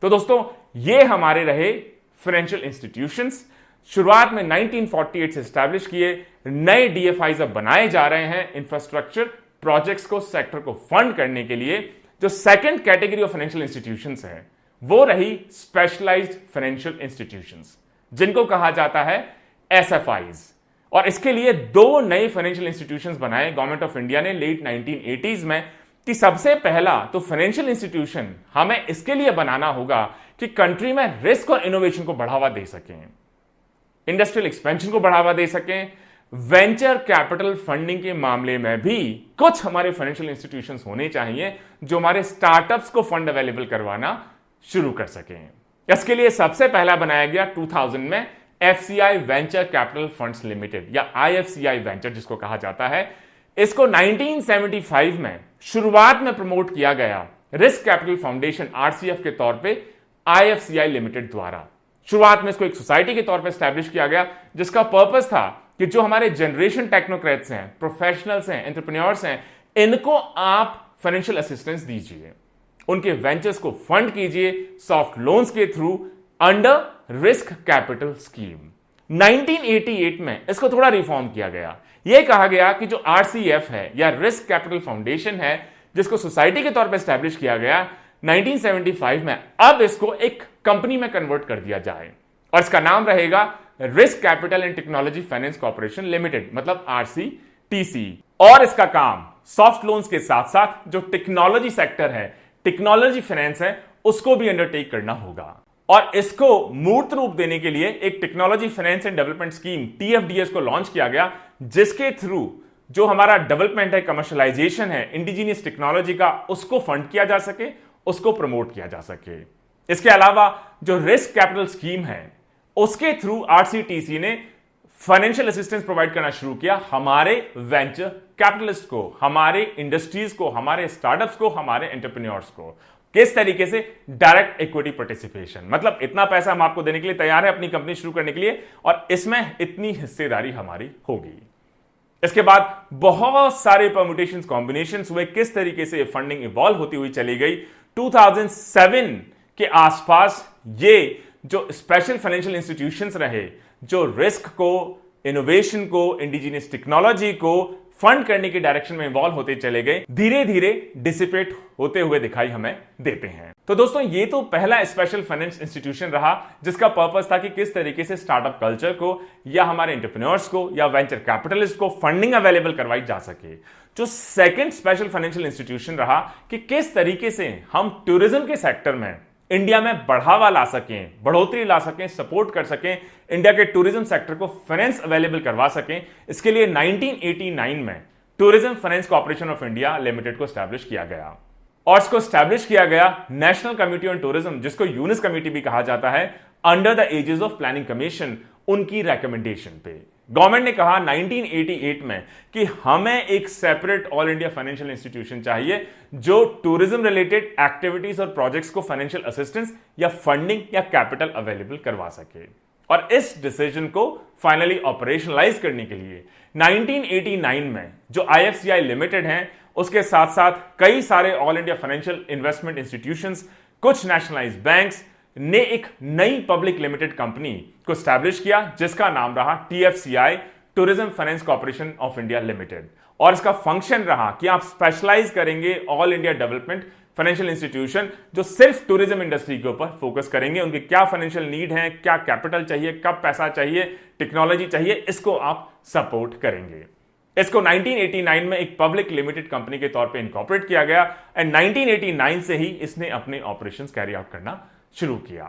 तो दोस्तों ये हमारे रहे फाइनेंशियल इंस्टीट्यूशंस। शुरुआत में 1948 से स्टैब्लिश किए नए डीएफआईज अब बनाए जा रहे हैं इंफ्रास्ट्रक्चर प्रोजेक्ट्स को, सेक्टर को फंड करने के लिए। जो second category of financial institutions है वो रही स्पेशलाइज्ड फाइनेंशियल इंस्टीट्यूशंस, जिनको कहा जाता है एसएफआईज। और इसके लिए 2 नए फाइनेंशियल इंस्टीट्यूशंस बनाए गवर्नमेंट ऑफ इंडिया ने लेट 1980s में कि सबसे पहला तो फाइनेंशियल इंस्टीट्यूशन हमें इसके लिए बनाना होगा कि कंट्री में रिस्क और इनोवेशन को बढ़ावा दे सकें, इंडस्ट्रियल एक्सपेंशन को बढ़ावा दे सकें, वेंचर कैपिटल फंडिंग के मामले में भी कुछ हमारे फाइनेंशियल इंस्टीट्यूशंस होने चाहिए जो हमारे स्टार्टअप्स को फंड अवेलेबल करवाना शुरू कर सकें। इसके लिए सबसे पहला बनाया गया 2000 में FCI venture capital funds limited या आईएफसीआई वेंचर जिसको कहा जाता है। इसको 1975 में शुरुआत में प्रमोट किया गया रिस्क कैपिटल फाउंडेशन आरसीएफ के तौर पे आईएफसीआई लिमिटेड द्वारा। शुरुआत में इसको एक सोसाइटी के तौर पर स्टैब्लिश किया गया जिसका पर्पस था कि जो हमारे जनरेशन टेक्नोक्रेट्स हैं, प्रोफेशनल्स हैं, एंटरप्रेन्योर्स हैं, इनको आप फाइनेंशियल असिस्टेंस दीजिए, उनके वेंचर्स को फंड कीजिए सॉफ्ट लोन्स के through under risk capital scheme. 1988 में इसको थोड़ा रिफॉर्म किया गया। यह कहा गया कि जो आरसीएफ है या रिस्क कैपिटल फाउंडेशन है, जिसको सोसाइटी के तौर पर स्टैब्लिश किया गया 1975 में, अब इसको एक कंपनी में कन्वर्ट कर दिया जाए और इसका नाम रहेगा risk capital and technology finance corporation limited, मतलब आरसीटीसी। और इसका काम सॉफ्ट लोन्स के साथ साथ जो टेक्नोलॉजी सेक्टर है, टेक्नोलॉजी फाइनेंस है, उसको भी अंडरटेक करना होगा। और इसको मूर्त रूप देने के लिए एक technology finance and development scheme TFDS को लॉन्च किया गया, जिसके थ्रू जो हमारा डेवलपमेंट है, कमर्शियलाइजेशन है इंडिजीनियस टेक्नोलॉजी का, उसको फंड किया जा सके, उसको प्रमोट किया जा सके। इसके अलावा जो रिस्क कैपिटल स्कीम है, उसके थ्रू आरसीटीसी ने फाइनेंशियल असिस्टेंस प्रोवाइड करना शुरू किया हमारे वेंचर कैपिटलिस्ट को, हमारे इंडस्ट्रीज को, हमारे स्टार्टअप्स को, हमारे एंटरप्रेन्योर्स को। किस तरीके से? डायरेक्ट इक्विटी पार्टिसिपेशन, मतलब इतना पैसा हम आपको देने के लिए तैयार है अपनी कंपनी शुरू करने के लिए, और इसमें इतनी हिस्सेदारी हमारी होगी। इसके बाद बहुत सारे परम्यूटेशंस, कॉम्बिनेशंस हुए, किस तरीके से फंडिंग इवॉल्व होती हुई चली गई। 2007 के आसपास ये जो स्पेशल फाइनेंशियल इंस्टीट्यूशंस रहे, जो रिस्क को, इनोवेशन को, इंडिजिनियस टेक्नोलॉजी को फंड करने की डायरेक्शन में इवॉल्व होते चले गए, धीरे धीरे डिसिपेट होते हुए दिखाई हमें देते हैं। तो दोस्तों, ये तो पहला स्पेशल फाइनेंस इंस्टीट्यूशन रहा जिसका पर्पस था कि किस तरीके से स्टार्टअप कल्चर को या हमारे एंटरप्रेन्योर्स को या वेंचर कैपिटलिस्ट को फंडिंग अवेलेबल करवाई जा सके। जो सेकंड स्पेशल फाइनेंशियल इंस्टीट्यूशन रहा कि किस तरीके से हम टूरिज्म के सेक्टर में इंडिया में बढ़ावा ला सकें, बढ़ोतरी ला सकें, सपोर्ट कर सकें, इंडिया के टूरिज्म सेक्टर को फाइनेंस अवेलेबल करवा सकें। इसके लिए 1989 में tourism finance corporation of India limited को स्टैब्लिश किया गया, और इसको स्टैब्लिश किया गया नेशनल कमिटी ऑन टूरिज्म, जिसको यूनिस कमिटी भी कहा जाता है, under the aegis of planning commission, उनकी रिकमेंडेशन पे। गवर्नमेंट ने कहा 1988 में कि हमें एक separate all India financial institution चाहिए जो टूरिज्म रिलेटेड एक्टिविटीज और प्रोजेक्ट्स को फाइनेंशियल असिस्टेंस या फंडिंग या कैपिटल अवेलेबल करवा सके। और इस डिसीजन को फाइनली ऑपरेशनलाइज करने के लिए 1989 में जो आईएफसीआई लिमिटेड है, उसके साथ साथ कई सारे all India financial investment institutions, कुछ नेशनलाइज्ड बैंक्स ने एक नई पब्लिक लिमिटेड कंपनी को स्टैब्लिश किया, जिसका नाम रहा TFCI, tourism finance corporation of India limited. और इसका फंक्शन रहा कि आप स्पेशलाइज करेंगे all India development financial institution, जो सिर्फ टूरिज्म इंडस्ट्री के ऊपर फोकस करेंगे। उनके क्या फाइनेंशियल नीड है, क्या कैपिटल चाहिए, कब पैसा चाहिए, टेक्नोलॉजी चाहिए, इसको आप सपोर्ट करेंगे। इसको 1989 में एक पब्लिक लिमिटेड कंपनी के तौर पे इनकॉर्पोरेट किया गया एंड 1989 से ही इसने अपने ऑपरेशंस कैरी आउट करना शुरू किया।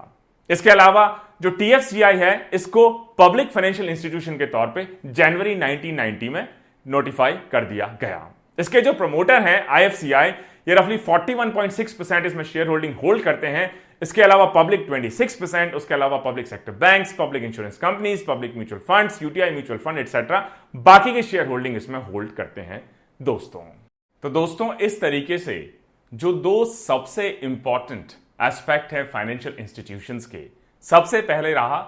इसके अलावा जो टीएफसीआई है, इसको पब्लिक फाइनेंशियल इंस्टीट्यूशन के तौर पे जनवरी 1990 में नोटिफाई कर दिया गया। इसके जो प्रमोटर हैं आईएफसीआई, ये रफली 41.6% इसमें शेयर होल्डिंग होल्ड करते हैं। इसके अलावा पब्लिक 26%, उसके अलावा public sector banks, public insurance companies, public mutual funds, UTI mutual fund etcetera, बाकी के शेयर होल्डिंग इसमें होल्ड करते हैं दोस्तों। तो दोस्तों, इस तरीके से जो दो सबसे इंपॉर्टेंट एस्पेक्ट है फाइनेंशियल इंस्टीट्यूशंस के, सबसे पहले रहा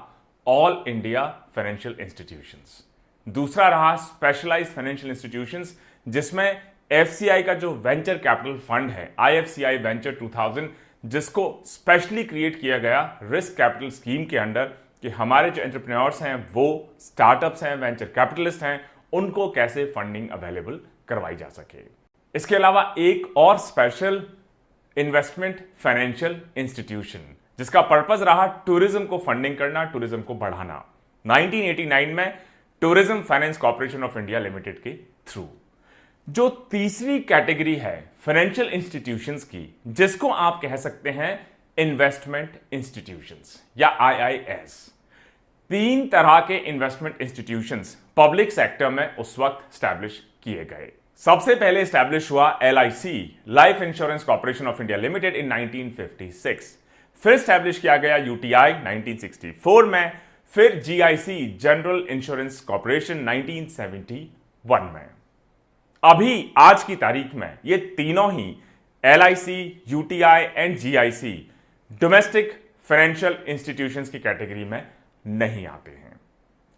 ऑल इंडिया फाइनेंशियल इंस्टीट्यूशंस, दूसरा रहा स्पेशलाइज्ड फाइनेंशियल इंस्टीट्यूशंस, जिसमें एफसीआई का जो वेंचर कैपिटल फंड है आईएफसीआई वेंचर 2000, जिसको स्पेशली क्रिएट किया गया रिस्क कैपिटल स्कीम के अंडर, कि हमारे जो एंटरप्रेन्योर्स हैं, वो स्टार्टअप्स हैं, वेंचर कैपिटलिस्ट हैं, उनको कैसे फंडिंग अवेलेबल करवाई जा सके। इसके अलावा एक और स्पेशल इन्वेस्टमेंट फाइनेंशियल इंस्टीट्यूशन, जिसका पर्पस रहा टूरिज्म को फंडिंग करना, टूरिज्म को बढ़ाना, 1989 में tourism finance corporation of India limited के थ्रू। जो तीसरी कैटेगरी है फाइनेंशियल इंस्टीट्यूशंस की, जिसको आप कह सकते हैं इन्वेस्टमेंट इंस्टीट्यूशंस या आईआईएस। तीन तरह के इन्वेस्टमेंट इंस्टीट्यूशंस पब्लिक सेक्टर में उस वक्त स्टैब्लिश किए गए। सबसे पहले स्टैब्लिश हुआ LIC, life insurance corporation of India limited, in 1956। फिर स्टैब्लिश किया गया यूटीआई 1964 में, फिर जीआईसी, जनरल इंश्योरेंस कॉर्पोरेशन 1971 में। अभी आज की तारीख में ये तीनों ही LIC, UTI and GIC domestic financial institutions की कैटेगरी में नहीं आते हैं।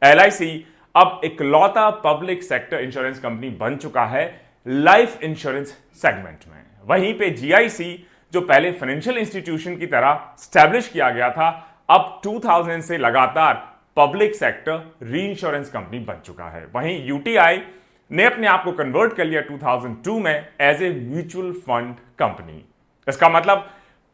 एलआईसी अब इकलौता पब्लिक सेक्टर इंश्योरेंस कंपनी बन चुका है लाइफ इंश्योरेंस सेगमेंट में। वहीं पे जीआईसी, जो पहले फाइनेंशियल इंस्टीट्यूशन की तरह स्टैब्लिश किया गया था, अब 2000 से लगातार पब्लिक सेक्टर री इंश्योरेंस कंपनी बन चुका है। वहीं यूटीआई ने अपने आप को कन्वर्ट कर लिया 2002 में as a mutual fund company. इसका मतलब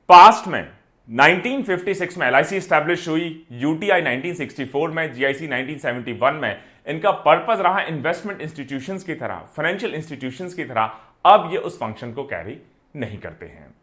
पास्ट में 1956 में एलआईसी स्टैब्लिश हुई, यूटीआई 1964 में, जीआईसी 1971 में। इनका पर्पस रहा इन्वेस्टमेंट इंस्टीट्यूशंस की तरह, फाइनेंशियल इंस्टीट्यूशंस की तरह। अब ये उस फंक्शन को कैरी नहीं करते हैं।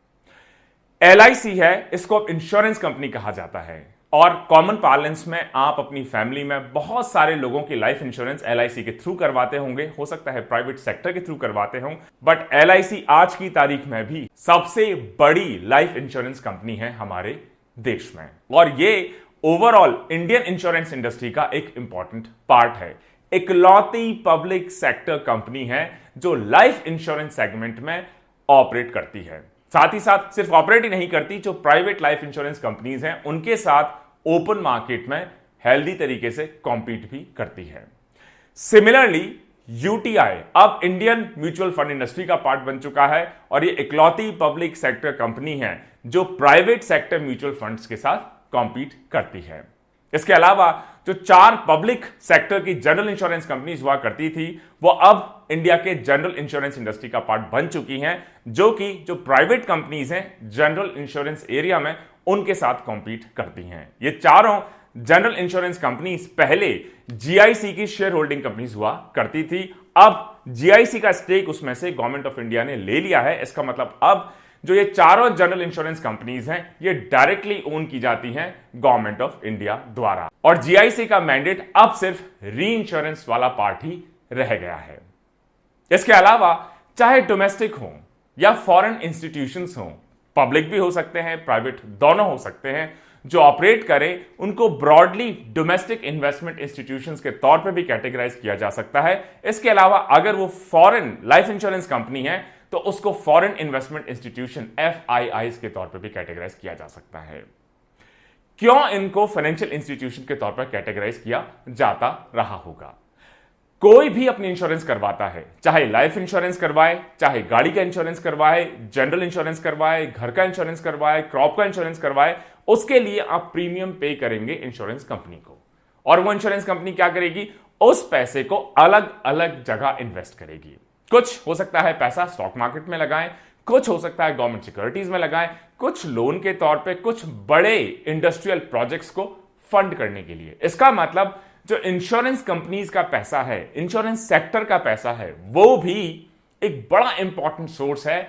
एलआईसी है, इसको अब इंश्योरेंस कंपनी कहा जाता है, और कॉमन पार्लेंस में आप अपनी फैमिली में बहुत सारे लोगों की लाइफ इंश्योरेंस एलआईसी के थ्रू करवाते होंगे, हो सकता है प्राइवेट सेक्टर के थ्रू करवाते हों, बट एलआईसी आज की तारीख में भी सबसे बड़ी लाइफ इंश्योरेंस कंपनी है हमारे देश में, और ये ओवरऑल इंडियन इंश्योरेंस इंडस्ट्री का एक इंपॉर्टेंट पार्ट है। इकलौती पब्लिक सेक्टर कंपनी है जो लाइफ इंश्योरेंस सेगमेंट में ऑपरेट करती है। साथ ही साथ सिर्फ ऑपरेट ही नहीं करती, जो प्राइवेट लाइफ इंश्योरेंस कंपनीज हैं उनके साथ ओपन मार्केट में हेल्दी तरीके से कॉम्पीट भी करती है। सिमिलरली यूटीआई अब इंडियन म्यूचुअल फंड इंडस्ट्री का पार्ट बन चुका है, और ये इकलौती पब्लिक सेक्टर कंपनी है जो प्राइवेट सेक्टर म्यूचुअल फंड्स के साथ कॉम्पीट करती है। इसके अलावा जो 4 पब्लिक सेक्टर की जनरल इंश्योरेंस कंपनीज हुआ करती थी, वो अब इंडिया के जनरल इंश्योरेंस इंडस्ट्री का पार्ट बन चुकी हैं, जो प्राइवेट कंपनीज हैं जनरल इंश्योरेंस एरिया में, उनके साथ कॉम्पीट करती हैं। ये चारों जनरल इंश्योरेंस कंपनीज पहले जीआईसी की शेयर होल्डिंग कंपनीज हुआ करती थी। अब जीआईसी का स्टेक उसमें से गवर्नमेंट ऑफ इंडिया ने ले लिया है। इसका मतलब अब जो ये चारों जनरल इंश्योरेंस कंपनीज हैं, ये डायरेक्टली ओन की जाती हैं गवर्नमेंट ऑफ इंडिया द्वारा, और जीआईसी का मैंडेट अब सिर्फ री इंश्योरेंस वाला पार्ट ही रह गया है। इसके अलावा चाहे डोमेस्टिक हो या फॉरेन इंस्टीट्यूशंस हो, पब्लिक भी हो सकते हैं, प्राइवेट दोनों हो सकते हैं, जो ऑपरेट करें उनको ब्रॉडली डोमेस्टिक इन्वेस्टमेंट इंस्टीट्यूशंस के तौर पे भी कैटेगराइज किया जा सकता है। इसके अलावा अगर वो फॉरेन लाइफ इंश्योरेंस कंपनी है तो उसको फॉरेन इन्वेस्टमेंट इंस्टीट्यूशन एफआईआई के तौर पे भी कैटेगराइज किया जा सकता है। क्यों इनको फाइनेंशियल इंस्टीट्यूशन के तौर पर कैटेगराइज किया जाता रहा होगा? कोई भी अपनी इंश्योरेंस करवाता है, चाहे लाइफ इंश्योरेंस करवाए, चाहे गाड़ी का इंश्योरेंस करवाए, जनरल इंश्योरेंस करवाए, घर का इंश्योरेंस करवाए, क्रॉप का इंश्योरेंस करवाए, उसके लिए आप प्रीमियम पे करेंगे इंश्योरेंस कंपनी को, और वो इंश्योरेंस कंपनी क्या करेगी, उस पैसे को अलग अलग जगह इन्वेस्ट करेगी। कुछ हो सकता है पैसा स्टॉक मार्केट में लगाएं, कुछ हो सकता है गवर्नमेंट सिक्योरिटीज में लगाएं, कुछ लोन के तौर पे, कुछ बड़े इंडस्ट्रियल प्रोजेक्ट्स को फंड करने के लिए। इसका मतलब जो इंश्योरेंस कंपनीज का पैसा है, इंश्योरेंस सेक्टर का पैसा है, वो भी एक बड़ा इंपॉर्टेंट सोर्स है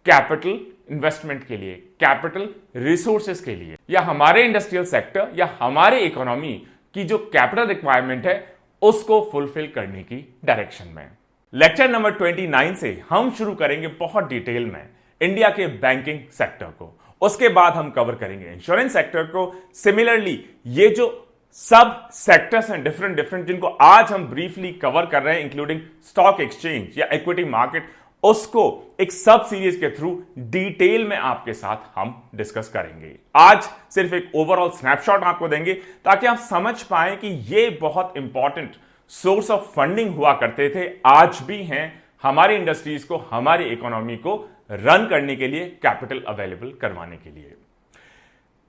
कैपिटल इन्वेस्टमेंट के लिए, कैपिटल रिसोर्सेज के लिए, या हमारे इंडस्ट्रियल सेक्टर या हमारे इकोनॉमी की जो कैपिटल रिक्वायरमेंट है उसको फुलफिल करने की डायरेक्शन में। लेक्चर नंबर 29 से हम शुरू करेंगे बहुत डिटेल में इंडिया के बैंकिंग सेक्टर को, उसके बाद हम कवर करेंगे इंश्योरेंस सेक्टर को। सिमिलरली ये जो सब सेक्टर्स हैं डिफरेंट जिनको आज हम ब्रीफली कवर कर रहे हैं, इंक्लूडिंग स्टॉक एक्सचेंज या इक्विटी मार्केट, उसको एक सब सीरीज के थ्रू डिटेल में आपके साथ हम डिस्कस करेंगे। आज सिर्फ एक ओवरऑल स्नैपशॉट आपको देंगे ताकि आप समझ पाए कि ये बहुत इंपॉर्टेंट सोर्स ऑफ फंडिंग हुआ करते थे, आज भी हैं हमारी इंडस्ट्रीज को, हमारी इकोनॉमी को रन करने के लिए, कैपिटल अवेलेबल करवाने के लिए।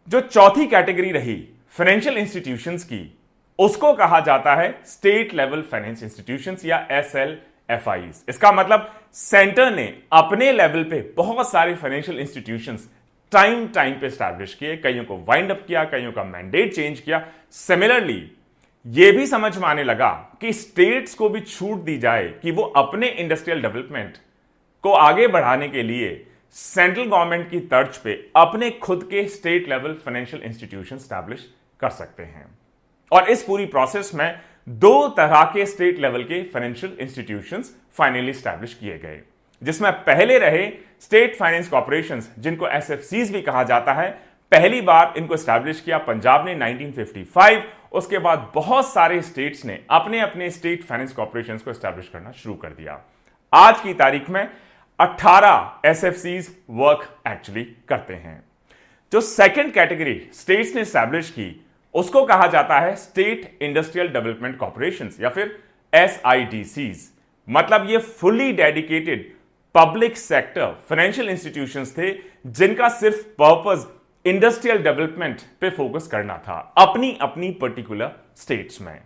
जो चौथी कैटेगरी रही फाइनेंशियल इंस्टीट्यूशंस की, उसको कहा जाता है स्टेट लेवल फाइनेंस इंस्टीट्यूशंस या SLFIs। इसका मतलब सेंटर ने अपने लेवल पे बहुत सारे फाइनेंशियल इंस्टीट्यूशंस टाइम पे स्टैब्लिश किए, कईयों को वाइंड अप किया, कईयों का मैंडेट चेंज किया। सिमिलरली यह भी समझ में आने लगा कि स्टेट्स को भी छूट दी जाए कि वो अपने इंडस्ट्रियल डेवलपमेंट को आगे बढ़ाने के लिए सेंट्रल गवर्नमेंट की तर्ज पे अपने खुद के state level financial institution establish कर सकते हैं। और इस पूरी प्रोसेस में 2 तरह के स्टेट लेवल के फाइनेंशियल इंस्टीट्यूशंस फाइनली स्टैब्लिश किए गए, जिसमें पहले रहे स्टेट फाइनेंस कॉर्पोरेशंस, जिनको SFCs भी कहा जाता है। पहली बार इनको स्टैब्लिश किया पंजाब ने 1955। उसके बाद बहुत सारे स्टेट्स ने अपने अपने स्टेट फाइनेंस कॉर्पोरेशंस को स्टैब्लिश करना शुरू कर दिया। आज की तारीख में 18 SFCs वर्क एक्चुअली करते हैं। जो सेकंड कैटेगरी स्टेट्स ने स्टैब्लिश की, उसको कहा जाता है स्टेट इंडस्ट्रियल डेवलपमेंट कॉर्पोरेशन या फिर SIDCs। मतलब ये fully dedicated public sector financial institutions थे जिनका सिर्फ पर्पस इंडस्ट्रियल डेवलपमेंट पे फोकस करना था अपनी अपनी पर्टिकुलर स्टेट्स में।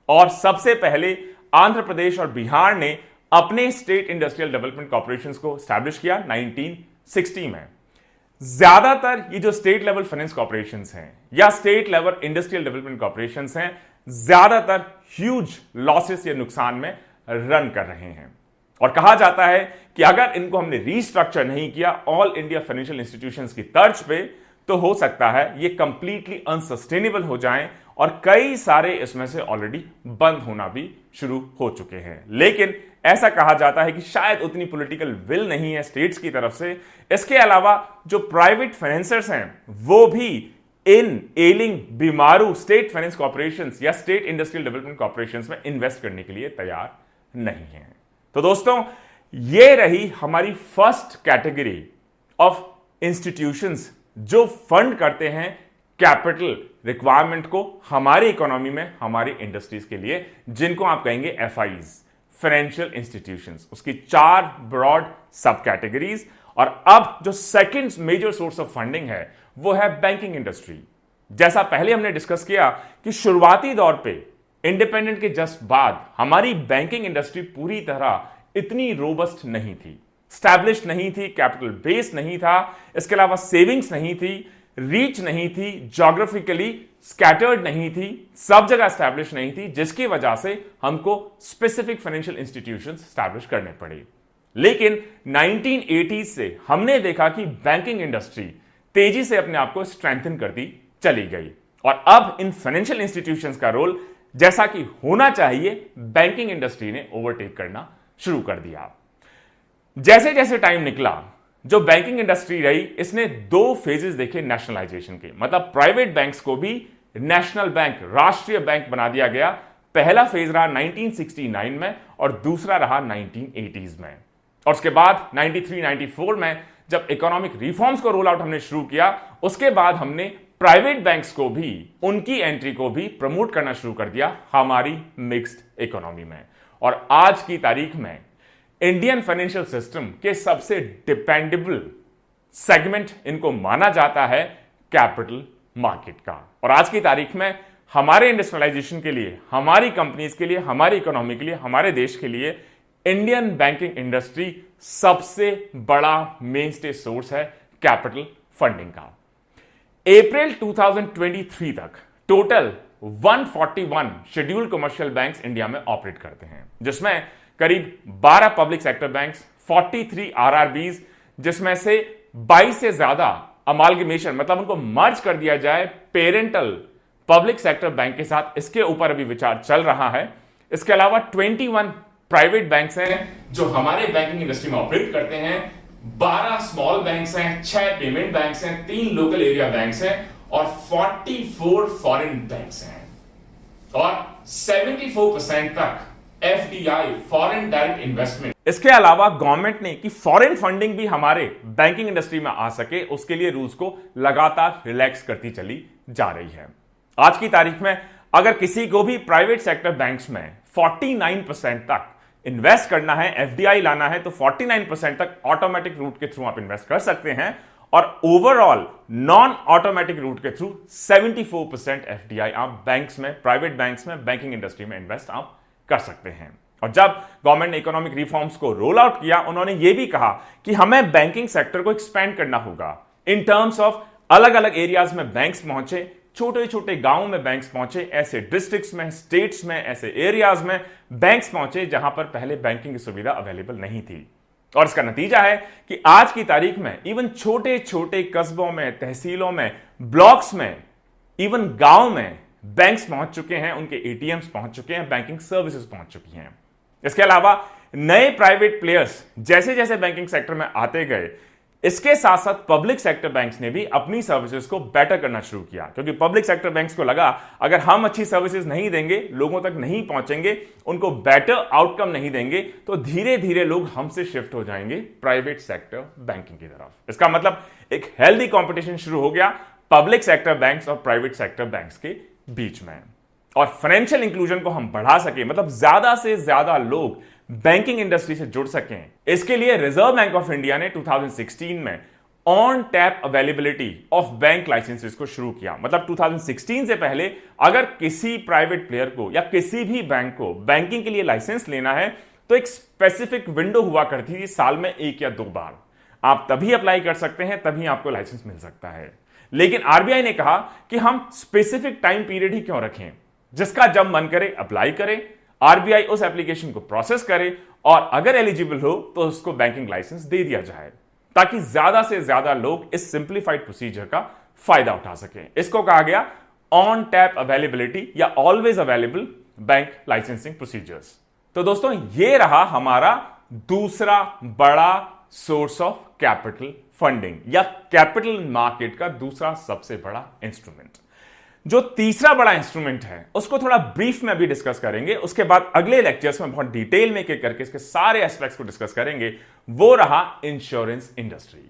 और सबसे पहले आंध्र प्रदेश और बिहार ने अपने स्टेट इंडस्ट्रियल डेवलपमेंट कॉर्पोरेशंस को स्टैब्लिश किया 1960 में। ज्यादातर ये जो स्टेट लेवल फाइनेंस कॉर्पोरेशंस हैं या state level industrial development corporations हैं, ज्यादातर ह्यूज लॉसेस या नुकसान में रन कर रहे हैं। और कहा जाता है कि अगर इनको हमने रीस्ट्रक्चर नहीं किया ऑल इंडिया फाइनेंशियल इंस्टीट्यूशंस की तर्ज पे, तो हो सकता है ये कंप्लीटली अनसस्टेनेबल हो जाएं और कई सारे इसमें से ऑलरेडी बंद होना भी शुरू हो चुके हैं। लेकिन ऐसा कहा जाता है कि शायद उतनी पॉलिटिकल विल नहीं है स्टेट्स की तरफ से। इसके अलावा जो प्राइवेट फाइनेंसर्स हैं वो भी इन एलिंग बीमारू स्टेट फाइनेंस कॉर्पोरेशंस या स्टेट इंडस्ट्रियल डेवलपमेंट कॉर्पोरेशंस में इन्वेस्ट करने के लिए तैयार नहीं है। तो दोस्तों, ये रही हमारी फर्स्ट कैटेगरी ऑफ इंस्टीट्यूशंस जो फंड करते हैं कैपिटल रिक्वायरमेंट को हमारी इकोनॉमी में, हमारी इंडस्ट्रीज के लिए, जिनको आप कहेंगे FIs, फाइनेंशियल इंस्टीट्यूशंस। उसकी 4 ब्रॉड सब कैटेगरीज। और अब जो second major source of funding है वो है बैंकिंग इंडस्ट्री। जैसा पहले हमने डिस्कस किया कि शुरुआती दौर पे इंडिपेंडेंट के जस्ट बाद हमारी बैंकिंग इंडस्ट्री पूरी तरह इतनी रोबस्ट नहीं थी, स्टैब्लिश नहीं थी, कैपिटल बेस नहीं था, इसके अलावा सेविंग्स नहीं थी, रीच नहीं थी, ज्योग्राफिकली स्कैटर्ड नहीं थी, सब जगह स्टैब्लिश नहीं थी, जिसकी वजह से हमको स्पेसिफिक फाइनेंशियल इंस्टीट्यूशंस स्टैब्लिश करने पड़े। लेकिन 1980s से हमने देखा कि बैंकिंग इंडस्ट्री तेजी से अपने आप को स्ट्रेंथन करती चली गई और अब इन फाइनेंशियल इंस्टीट्यूशंस का रोल जैसा कि होना चाहिए बैंकिंग इंडस्ट्री ने ओवरटेक करना शुरू कर दिया। जैसे जैसे टाइम निकला, जो बैंकिंग इंडस्ट्री रही, इसने 2 फेजेस देखे नेशनलाइजेशन के। मतलब प्राइवेट बैंक्स को भी नेशनल बैंक, राष्ट्रीय बैंक बना दिया गया। पहला फेज रहा 1969 में और दूसरा रहा 1980s में। और उसके बाद 93-94 में जब इकोनॉमिक रिफॉर्म्स को रोल आउट हमने शुरू किया, उसके बाद हमने प्राइवेट बैंक्स को भी, उनकी एंट्री को भी प्रमोट करना शुरू कर दिया हमारी मिक्स्ड इकोनॉमी में। और आज की तारीख में इंडियन फाइनेंशियल सिस्टम के सबसे डिपेंडेबल सेगमेंट इनको माना जाता है कैपिटल मार्केट का। और आज की तारीख में हमारे इंडस्ट्रियलाइजेशन के लिए, हमारी कंपनीज के लिए, हमारी इकोनॉमी के लिए, हमारे देश के लिए इंडियन बैंकिंग इंडस्ट्री सबसे बड़ा मेनस्टे सोर्स है कैपिटल फंडिंग का। अप्रैल 2023 तक total 141 scheduled commercial banks India में ऑपरेट करते हैं, जिसमें करीब 12 पब्लिक सेक्टर बैंक्स, 43 RRBs, जिसमें से 22 से ज्यादा अमालगमेशन, मतलब उनको मर्ज कर दिया जाए पेरेंटल पब्लिक सेक्टर बैंक के साथ, इसके ऊपर अभी विचार चल रहा है। इसके अलावा 21 प्राइवेट बैंक्स हैं जो हमारे बैंकिंग इंडस्ट्री में ऑपरेट करते हैं, 12 स्मॉल बैंक्स हैं, 6 पेमेंट बैंक्स हैं, 3 लोकल एरिया बैंक्स हैं और 44 फॉरेन बैंक्स हैं। और 74% तक FDI, फॉरेन डायरेक्ट इन्वेस्टमेंट। इसके अलावा गवर्नमेंट ने कि फॉरेन फंडिंग भी हमारे बैंकिंग इंडस्ट्री में आ सके, उसके लिए रूल्स को लगातार रिलैक्स करती चली जा रही है। आज की तारीख में अगर किसी को भी प्राइवेट सेक्टर बैंक्स में 49% तक इन्वेस्ट करना है, FDI लाना है, तो 49% तक ऑटोमेटिक रूट के थ्रू आप इन्वेस्ट कर सकते हैं और ओवरऑल नॉन ऑटोमेटिक रूट के थ्रू 74% FDI आप बैंक्स में, प्राइवेट बैंक्स में, बैंकिंग इंडस्ट्री में इन्वेस्ट आप कर सकते हैं। और जब गवर्नमेंट ने इकोनॉमिक रिफॉर्म्स को रोल आउट किया, उन्होंने यह भी कहा कि हमें बैंकिंग सेक्टर को एक्सपेंड करना होगा इन टर्म्स ऑफ अलग अलग एरियाज में बैंक्स पहुंचे, छोटे छोटे गांवों में बैंक्स पहुंचे, ऐसे डिस्ट्रिक्ट्स में, स्टेट्स में, ऐसे एरियाज में बैंक्स पहुंचे जहां पर पहले बैंकिंग की सुविधा अवेलेबल नहीं थी। और इसका नतीजा है कि आज की तारीख में इवन छोटे छोटे कस्बों में, तहसीलों में, ब्लॉक्स में, इवन गांव में बैंक्स पहुंच चुके हैं, उनके ATMs पहुंच चुके हैं, बैंकिंग सर्विसेज पहुंच चुकी हैं। इसके अलावा नए प्राइवेट प्लेयर्स जैसे जैसे बैंकिंग सेक्टर में आते गए, इसके साथ साथ पब्लिक सेक्टर बैंक्स ने भी अपनी सर्विसेज को बेटर करना शुरू किया, क्योंकि पब्लिक सेक्टर बैंक्स को लगा अगर हम अच्छी सर्विसेज नहीं देंगे, लोगों तक नहीं पहुंचेंगे, उनको बेटर आउटकम नहीं देंगे, तो धीरे धीरे लोग हमसे शिफ्ट हो जाएंगे प्राइवेट सेक्टर बैंकिंग की तरफ। इसका मतलब एक हेल्दी कंपटीशन शुरू हो गया पब्लिक सेक्टर बैंक्स और प्राइवेट सेक्टर बैंक्स के बीच में। और फाइनेंशियल इंक्लूजन को हम बढ़ा सके, मतलब ज्यादा से ज्यादा लोग बैंकिंग इंडस्ट्री से जुड़ सकें, इसके लिए रिजर्व बैंक ऑफ इंडिया ने 2016 में on tap availability of bank licences को शुरू किया। मतलब 2016 से पहले अगर किसी प्राइवेट प्लेयर को या किसी भी बैंक को बैंकिंग के लिए लाइसेंस लेना है तो एक स्पेसिफिक विंडो हुआ करती थी, साल में 1 या 2 बार आप तभी अप्लाई कर सकते हैं, तभी आपको लाइसेंस मिल सकता है। लेकिन आरबीआई ने कहा कि हम स्पेसिफिक टाइम पीरियड ही क्यों रखें, जिसका जब मन करे अप्लाई करें, आरबीआई उस एप्लीकेशन को प्रोसेस करे और अगर एलिजिबल हो तो उसको बैंकिंग लाइसेंस दे दिया जाए, ताकि ज्यादा से ज्यादा लोग इस सिंप्लीफाइड प्रोसीजर का फायदा उठा सकें। इसको कहा गया ऑन टैप अवेलेबिलिटी या always available bank licensing procedures. तो दोस्तों, यह रहा हमारा दूसरा बड़ा सोर्स ऑफ कैपिटल फंडिंग या कैपिटल मार्केट का दूसरा सबसे बड़ा इंस्ट्रूमेंट। जो तीसरा बड़ा इंस्ट्रूमेंट है उसको थोड़ा ब्रीफ में अभी डिस्कस करेंगे, उसके बाद अगले लेक्चर्स में बहुत डिटेल में एक एक करके इसके सारे एस्पेक्ट्स को डिस्कस करेंगे। वो रहा इंश्योरेंस इंडस्ट्री।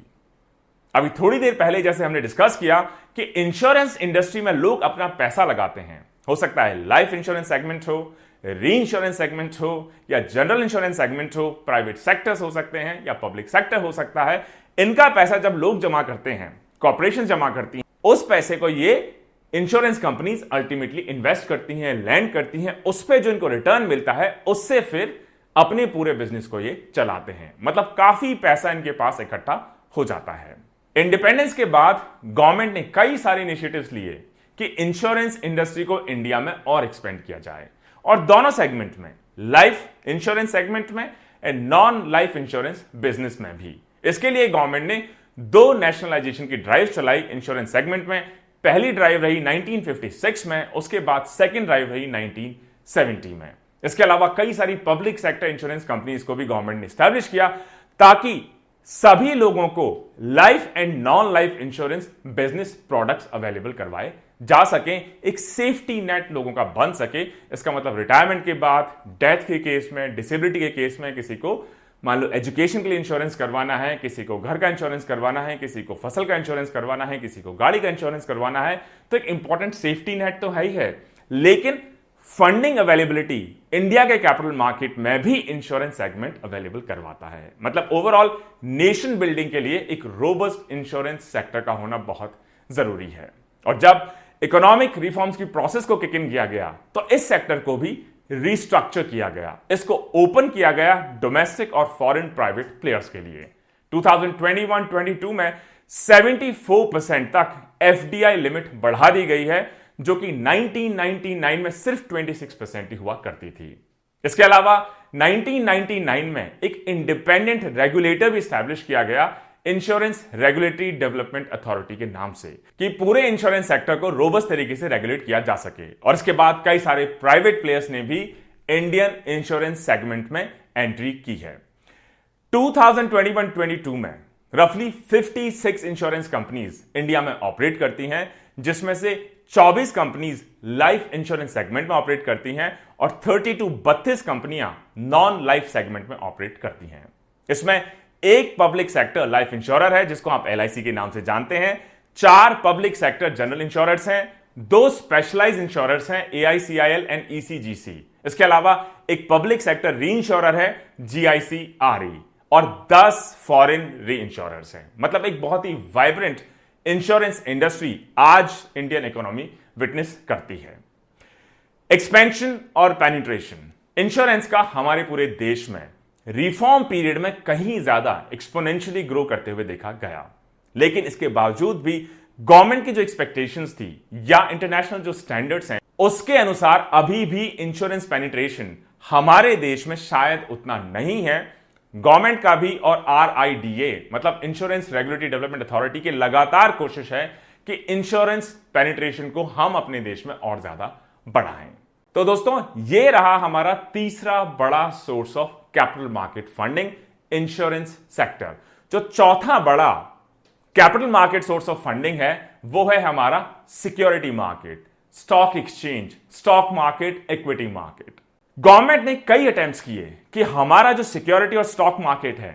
अभी थोड़ी देर पहले जैसे हमने डिस्कस किया कि इंश्योरेंस इंडस्ट्री में लोग अपना पैसा लगाते हैं, हो सकता है लाइफ इंश्योरेंस सेगमेंट हो, री इंश्योरेंस सेगमेंट हो या जनरल इंश्योरेंस सेगमेंट हो, प्राइवेट सेक्टर्स हो सकते हैं या पब्लिक सेक्टर हो सकता है। इनका पैसा जब लोग जमा करते हैं, कॉर्पोरेशन जमा करती हैं, उस पैसे को ये इंश्योरेंस कंपनीज अल्टीमेटली इन्वेस्ट करती हैं, लैंड करती हैं, उस पर जो इनको रिटर्न मिलता है उससे फिर अपने पूरे बिजनेस को ये चलाते हैं। मतलब काफी पैसा इनके पास इकट्ठा हो जाता है। इंडिपेंडेंस के बाद गवर्नमेंट ने कई सारे इनिशिएटिव्स लिए कि इंश्योरेंस इंडस्ट्री को इंडिया में और एक्सपेंड किया जाए, और दोनों सेगमेंट में, लाइफ इंश्योरेंस सेगमेंट में and non life insurance business में भी। इसके लिए गवर्नमेंट ने 2 नेशनलाइजेशन की ड्राइव चलाई इंश्योरेंस सेगमेंट में। पहली ड्राइव रही 1956 में, उसके बाद सेकंड ड्राइव रही 1970 में। इसके अलावा कई सारी पब्लिक सेक्टर इंश्योरेंस कंपनीज को भी गवर्नमेंट ने स्टैब्लिश किया ताकि सभी लोगों को life and non life insurance business products available करवाए जा सकें, एक सेफ्टी नेट लोगों का बन सके। इसका मतलब रिटायरमेंट के बाद, डेथ के केस में, डिसेबिलिटी के केस में किसी को मान लो एजुकेशन के लिए इंश्योरेंस करवाना है, किसी को घर का इंश्योरेंस करवाना है, किसी को फसल का इंश्योरेंस करवाना है, किसी को गाड़ी का इंश्योरेंस करवाना है, तो एक इंपॉर्टेंट सेफ्टी नेट तो है ही है। लेकिन फंडिंग अवेलेबिलिटी इंडिया के कैपिटल मार्केट में भी इंश्योरेंस सेगमेंट अवेलेबल करवाता है। मतलब ओवरऑल नेशन बिल्डिंग के लिए एक रोबस्ट इंश्योरेंस सेक्टर का होना बहुत जरूरी है। और जब इकोनॉमिक रिफॉर्म्स की प्रोसेस को किक इन किया गया तो इस सेक्टर को भी रिस्ट्रक्चर किया गया, इसको ओपन किया गया डोमेस्टिक और फॉरेन प्राइवेट प्लेयर्स के लिए। 2021-22 में 74% तक एफडीआई लिमिट बढ़ा दी गई है, जो कि 1999 में सिर्फ 26% ही हुआ करती थी। इसके अलावा 1999 में एक इंडिपेंडेंट रेगुलेटर भी स्टैब्लिश किया गया इंश्योरेंस रेगुलेटरी डेवलपमेंट अथॉरिटी के नाम से, कि पूरे इंश्योरेंस सेक्टर को रोबस्ट तरीके से रेगुलेट किया जा सके। और इसके बाद कई सारे प्राइवेट प्लेयर्स ने भी इंडियन इंश्योरेंस सेगमेंट में एंट्री की है। 2021-22 में रफली 56 इंश्योरेंस कंपनीज इंडिया में ऑपरेट करती हैं, जिसमें से 24 कंपनीज लाइफ इंश्योरेंस सेगमेंट में ऑपरेट करती हैं और 32 कंपनियां नॉन लाइफ सेगमेंट में ऑपरेट करती हैं। इसमें एक पब्लिक सेक्टर लाइफ इंश्योरर है जिसको आप एलआईसी के नाम से जानते हैं, 4 पब्लिक सेक्टर जनरल इंश्योरर्स हैं, 2 स्पेशलाइज्ड इंश्योरर्स हैं एआईसीआईएल एंड ईसीजीसी। इसके अलावा एक पब्लिक सेक्टर री इंश्योरर है जीआईसीआरई और 10 फॉरेन री इंश्योरर्स हैं। मतलब एक बहुत ही वाइब्रेंट इंश्योरेंस इंडस्ट्री आज इंडियन इकोनॉमी विटनेस करती है। एक्सपेंशन और पेनिट्रेशन इंश्योरेंस का हमारे पूरे देश में रिफॉर्म पीरियड में कहीं ज्यादा एक्सपोनेंशियली ग्रो करते हुए देखा गया, लेकिन इसके बावजूद भी गवर्नमेंट की जो एक्सपेक्टेशंस थी या इंटरनेशनल जो स्टैंडर्ड्स हैं उसके अनुसार अभी भी इंश्योरेंस पेनिट्रेशन हमारे देश में शायद उतना नहीं है। गवर्नमेंट का भी और आरआईडीए मतलब इंश्योरेंस रेगुलेटरी डेवलपमेंट अथॉरिटी की लगातार कोशिश है कि इंश्योरेंस पेनिट्रेशन को हम अपने देश में और ज्यादा बढ़ाएं। तो दोस्तों, यह रहा हमारा तीसरा बड़ा source of capital market funding, insurance sector. जो चौथा बड़ा capital market source of funding है वो है हमारा security market, stock exchange, stock market, equity market. Government ने कई अटेम्प्ट्स किए कि हमारा जो सिक्योरिटी और स्टॉक मार्केट है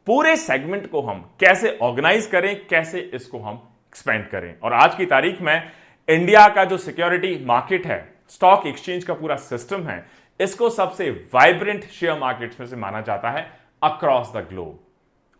पूरे सेगमेंट को हम कैसे ऑर्गेनाइज करें, कैसे इसको हम एक्सपेंड करें। और आज की तारीख में इंडिया का जो सिक्योरिटी मार्केट है, स्टॉक एक्सचेंज का पूरा सिस्टम है, इसको सबसे वाइब्रेंट शेयर मार्केट्स में से माना जाता है अक्रॉस द ग्लोब।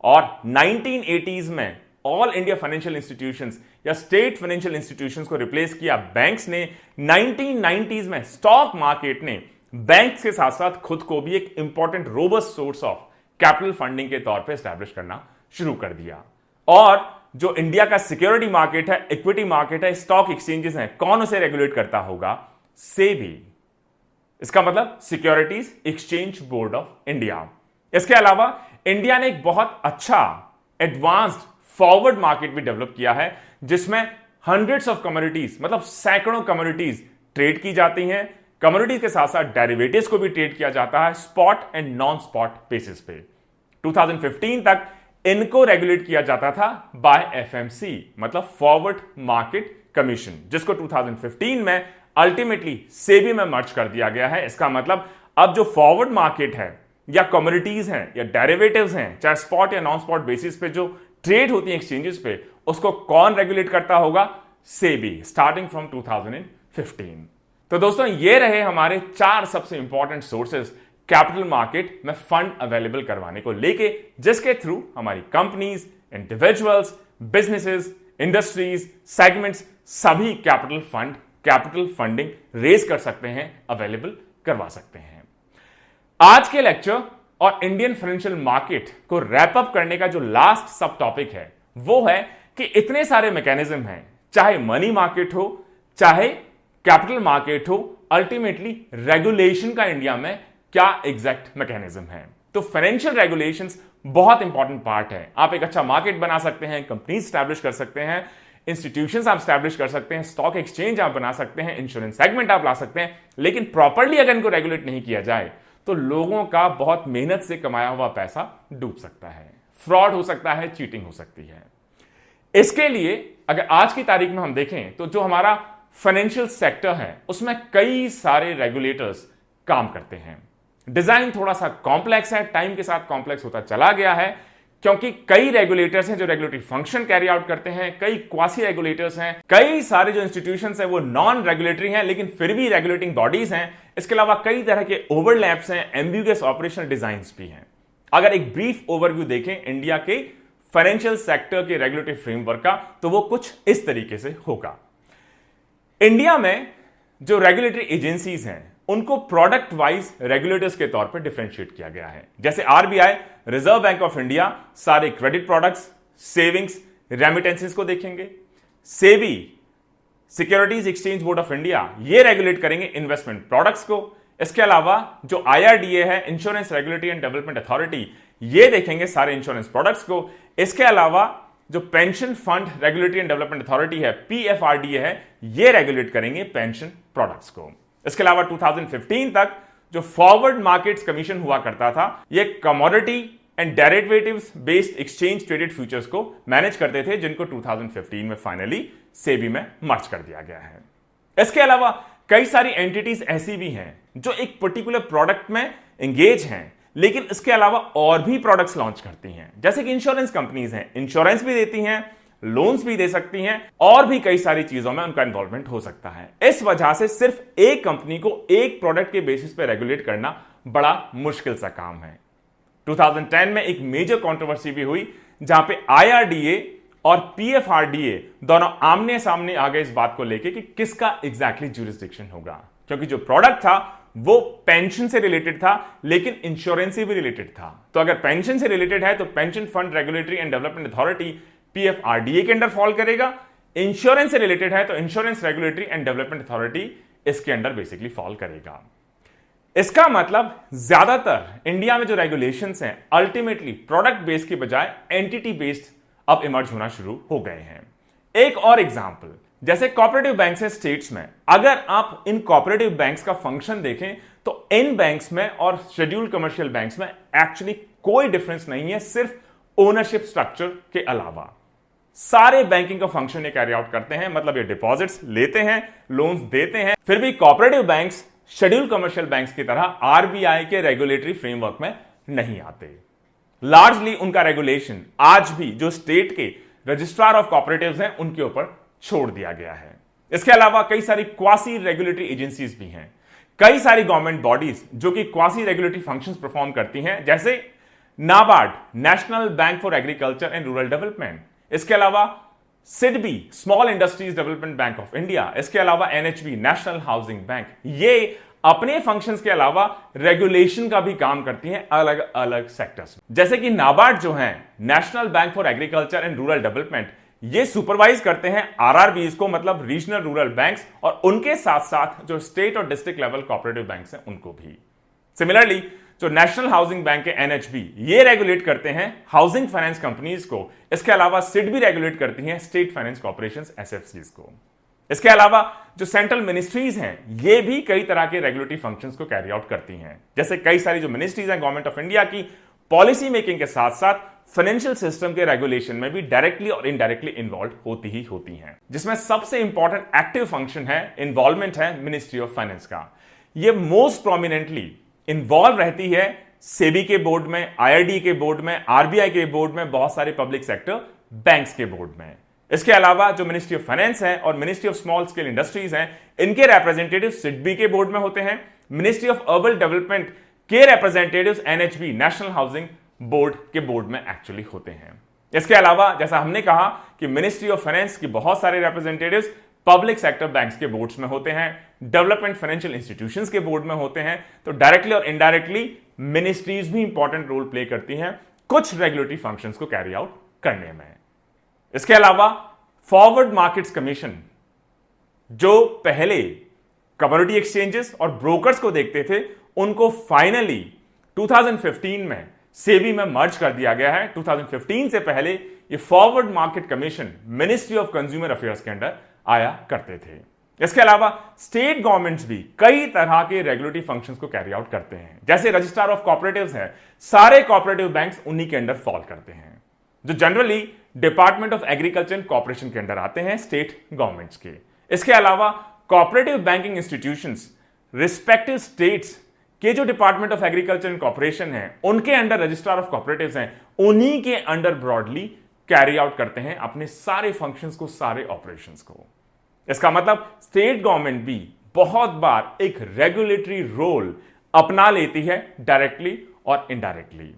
और 1980s में ऑल इंडिया फाइनेंशियल इंस्टीट्यूशंस या स्टेट फाइनेंशियल इंस्टीट्यूशंस को रिप्लेस किया बैंक्स ने। 1990s में स्टॉक मार्केट ने बैंक्स के साथ साथ खुद को भी एक important robust source of capital funding के तौर पे एस्टैब्लिश करना शुरू कर दिया। और जो इंडिया का सिक्योरिटी मार्केट है, इक्विटी मार्केट है, स्टॉक एक्सचेंजेस हैं, कौन उसे रेगुलेट करता होगा? सेबी। इसका मतलब securities exchange board of India. इसके अलावा इंडिया ने एक बहुत अच्छा एडवांस्ड फॉरवर्ड मार्केट भी डेवलप किया है, जिसमें हंड्रेड्स ऑफ कमोडिटीज, मतलब सैकड़ों कमोडिटीज ट्रेड की जाती हैं। कमोडिटीज के साथ साथ डेरिवेटिव्स को भी ट्रेड किया जाता है spot and non spot basis पे। 2015 तक इनको रेगुलेट किया जाता था बाय एफएमसी, मतलब फॉरवर्ड मार्केट कमीशन, जिसको 2015 में अल्टीमेटली सेबी में मर्ज कर दिया गया है। इसका मतलब अब जो फॉरवर्ड मार्केट है या कमोडिटीज हैं या डेरिवेटिव्स हैं, चाहे स्पॉट या नॉन स्पॉट बेसिस पे जो ट्रेड होती है एक्सचेंजेस पे, उसको कौन रेगुलेट करता होगा? SEBI, starting from 2015। तो दोस्तों, ये रहे हमारे 4 सबसे इंपॉर्टेंट सोर्सेज कैपिटल मार्केट में फंड अवेलेबल करवाने को लेके, जिसके थ्रू हमारी companies, individuals, businesses, industries, segments सभी capital fund, capital funding raise कर सकते हैं, अवेलेबल करवा सकते हैं। आज के लेक्चर और इंडियन फाइनेंशियल मार्केट को रैप अप करने का जो लास्ट सब टॉपिक है, वो है कि इतने सारे मैकेनिज्म हैं, चाहे मनी मार्केट हो, चाहे कैपिटल मार्केट हो, अल्टीमेटली रेगुलेशन का इंडिया में क्या एग्जैक्ट मैकेनिज्म है। तो फाइनेंशियल रेगुलेशंस बहुत इंपॉर्टेंट पार्ट है। आप एक अच्छा मार्केट बना सकते हैं, कंपनीज स्टैब्लिश कर सकते हैं, इंस्टीट्यूशंस आप स्टैब्लिश कर सकते हैं, स्टॉक एक्सचेंज आप बना सकते हैं, इंश्योरेंस सेगमेंट आप ला सकते हैं, लेकिन प्रॉपर्ली अगर इनको रेगुलेट नहीं किया जाए तो लोगों का बहुत मेहनत से कमाया हुआ पैसा डूब सकता है, फ्रॉड हो सकता है, चीटिंग हो सकती है। इसके लिए अगर आज की तारीख में हम देखें तो जो हमारा फाइनेंशियल सेक्टर है उसमें कई सारे रेगुलेटर्स काम करते हैं। डिजाइन थोड़ा सा कॉम्प्लेक्स है, टाइम के साथ कॉम्प्लेक्स होता चला गया है, क्योंकि कई रेगुलेटर्स हैं जो रेगुलेटरी फंक्शन कैरी आउट करते हैं, कई क्वासी रेगुलेटर्स हैं, कई सारे जो इंस्टीट्यूशंस हैं वो नॉन रेगुलेटरी हैं लेकिन फिर भी रेगुलेटिंग बॉडीज हैं। इसके अलावा कई तरह के ओवरलैप्स हैं, एम्बिगुअस ऑपरेशनल डिजाइन्स भी हैं। अगर एक ब्रीफ ओवरव्यू देखें इंडिया के फाइनेंशियल सेक्टर के रेगुलेटरी फ्रेमवर्क का, तो वो कुछ इस तरीके से होगा। इंडिया में जो रेगुलेटरी एजेंसीज हैं उनको प्रोडक्ट वाइज रेगुलेटर्स के तौर पर डिफरेंशिएट किया गया है। जैसे RBI, reserve bank of India, सारे क्रेडिट प्रोडक्ट्स, सेविंग्स, रेमिटेंसेस को देखेंगे। SEBI, securities exchange board of India, ये रेगुलेट करेंगे इन्वेस्टमेंट प्रोडक्ट्स को। इसके अलावा जो आईआरडीए है, insurance regulatory and development authority, ये देखेंगे सारे इंश्योरेंस प्रोडक्ट्स को। इसके अलावा जो pension fund regulatory and development authority है, पीएफआरडीए है, ये रेगुलेट करेंगे पेंशन प्रोडक्ट्स को। इसके अलावा 2015 तक जो फॉरवर्ड मार्केट्स कमीशन हुआ करता था, ये commodity and derivatives based exchange traded futures को मैनेज करते थे, जिनको 2015 में फाइनली सेबी में मर्ज कर दिया गया है। इसके अलावा कई सारी एंटिटीज ऐसी भी हैं जो एक पर्टिकुलर प्रोडक्ट में एंगेज हैं, लेकिन इसके अलावा और भी प्रोडक्ट्स लॉन्च करती हैं। जैसे कि इंश्योरेंस कंपनीज हैं, इंश्योरेंस भी देती हैं, लोन्स भी दे सकती हैं, और भी कई सारी चीजों में उनका इन्वॉल्वमेंट हो सकता है। इस वजह से सिर्फ एक कंपनी को एक प्रोडक्ट के बेसिस पे रेगुलेट करना बड़ा मुश्किल सा काम है। 2010 में एक मेजर कंट्रोवर्सी भी हुई, जहां पे आईआरडीए और पीएफआरडीए दोनों आमने सामने आ गए इस बात को लेके कि किसका एग्जैक्टली ज्यूरिसडिक्शन होगा, क्योंकि जो प्रोडक्ट था वो पेंशन से रिलेटेड था लेकिन इंश्योरेंस से भी रिलेटेड था। तो अगर पेंशन से रिलेटेड है तो pension fund regulatory and development authority PFRDA के अंडर फॉल करेगा, इंश्योरेंस से रिलेटेड है तो insurance regulatory and development authority इसके अंडर बेसिकली फॉल करेगा। इसका मतलब ज्यादातर इंडिया में जो रेगुलेशंस हैं अल्टीमेटली प्रोडक्ट बेस्ड की बजाय एंटिटी बेस्ड अब इमर्ज होना शुरू हो गए हैं। एक और एग्जांपल, जैसे कोऑपरेटिव बैंक्स हैं स्टेट्स में, अगर आप इन कोऑपरेटिव बैंक्स का फंक्शन देखें तो इन बैंक्स में और शेड्यूल्ड कमर्शियल बैंक्स में एक्चुअली कोई डिफरेंस नहीं है, सिर्फ ओनरशिप स्ट्रक्चर के अलावा सारे बैंकिंग का फंक्शन ये कैरी आउट करते हैं। मतलब ये डिपॉजिट्स लेते हैं, लोन्स देते हैं, फिर भी cooperative banks scheduled commercial banks की तरह आरबीआई के रेगुलेटरी फ्रेमवर्क में नहीं आते। लार्जली उनका रेगुलेशन आज भी जो स्टेट के रजिस्ट्रार ऑफ कोऑपरेटिव्स हैं उनके ऊपर छोड़ दिया गया है। इसके अलावा कई सारी क्वासी रेगुलेटरी एजेंसीज भी हैं, कई सारी गवर्नमेंट बॉडीज जो कि क्वासी रेगुलेटरी फंक्शंस परफॉर्म करती हैं, जैसे NABARD, national bank for agriculture and rural development. इसके अलावा SIDBI, small industries development bank of India. इसके अलावा एनएचबी, नेशनल हाउसिंग बैंक। ये अपने फंक्शंस के अलावा रेगुलेशन का भी काम करती हैं अलग अलग सेक्टर्स में। जैसे कि नाबार्ड जो है, national bank for agriculture and rural development, ये सुपरवाइज करते हैं आरआरबीज को, मतलब रीजनल रूरल बैंक्स, और उनके साथ साथ जो स्टेट और डिस्ट्रिक्ट लेवल कोऑपरेटिव बैंक्स हैं उनको भी। सिमिलरली जो नेशनल हाउसिंग बैंक है एनएचबी, ये रेगुलेट करते हैं हाउसिंग फाइनेंस कंपनीज को। इसके अलावा सिडबी रेगुलेट करती हैं स्टेट फाइनेंस कॉर्पोरेशंस एसएफसीज को। इसके अलावा जो सेंट्रल मिनिस्ट्रीज हैं, ये भी कई तरह के रेगुलेटरी फंक्शंस को कैरी आउट करती हैं। जैसे कई सारी जो मिनिस्ट्रीज हैं गवर्नमेंट ऑफ इंडिया की, पॉलिसी मेकिंग के साथ साथ फाइनेंशियल सिस्टम के रेगुलेशन में भी डायरेक्टली और इनडायरेक्टली इन्वॉल्व होती हैं, जिसमें सबसे इंपॉर्टेंट एक्टिव फंक्शन है, इन्वॉल्वमेंट है मिनिस्ट्री ऑफ फाइनेंस का। ये मोस्ट प्रोमिनेंटली इन्वॉल्व रहती है सेबी के बोर्ड में, आईआरडी के बोर्ड में, आरबीआई के बोर्ड में, बहुत सारे पब्लिक सेक्टर बैंक्स के बोर्ड में। इसके अलावा जो मिनिस्ट्री ऑफ फाइनेंस है और ministry of small scale industries हैं, इनके रिप्रेजेंटेटिव सिडबी के बोर्ड में होते हैं। मिनिस्ट्री ऑफ अर्बन डेवलपमेंट के representative NHB, national housing board के बोर्ड में एक्चुअली होते हैं। इसके अलावा जैसा हमने कहा कि मिनिस्ट्री ऑफ फाइनेंस की बहुत सारे रिप्रेजेंटेटिव्स पब्लिक सेक्टर बैंक्स के बोर्ड्स में होते हैं, डेवलपमेंट फाइनेंशियल इंस्टीट्यूशंस के बोर्ड में होते हैं। तो डायरेक्टली और इनडायरेक्टली मिनिस्ट्रीज भी इंपॉर्टेंट रोल प्ले करती हैं कुछ रेगुलेटरी फंक्शंस को कैरी आउट करने में। इसके अलावा फॉरवर्ड मार्केट्स कमीशन, जो पहले कमोडिटी एक्सचेंजेस और ब्रोकर्स को देखते थे, उनको फाइनली 2015 में सेबी में मर्ज कर दिया गया है। 2015 से पहले ये forward market commission ministry of consumer affairs के अंडर आया करते थे। इसके अलावा स्टेट गवर्नमेंट्स भी कई तरह के रेगुलेटरी फंक्शंस को कैरी आउट करते हैं। जैसे रजिस्ट्रार ऑफ कोऑपरेटिव्स हैं, सारे कोऑपरेटिव बैंक्स उन्हीं के अंडर फॉल करते हैं, जो generally department of agriculture and corporation के अंडर आते हैं, स्टेट गवर्नमेंट्स के। इसके अलावा cooperative banking institutions respective states के जो department of agriculture and corporation है, उनके अंडर रजिस्ट्रार ऑफ कोऑपरेटिव्स हैं, उन्हीं के अंडर ब्रॉडली कैरी आउट करते हैं अपने सारे फंक्शंस को, सारे ऑपरेशंस को। इसका मतलब स्टेट गवर्नमेंट भी बहुत बार एक रेगुलेटरी रोल अपना लेती है, डायरेक्टली और इनडायरेक्टली।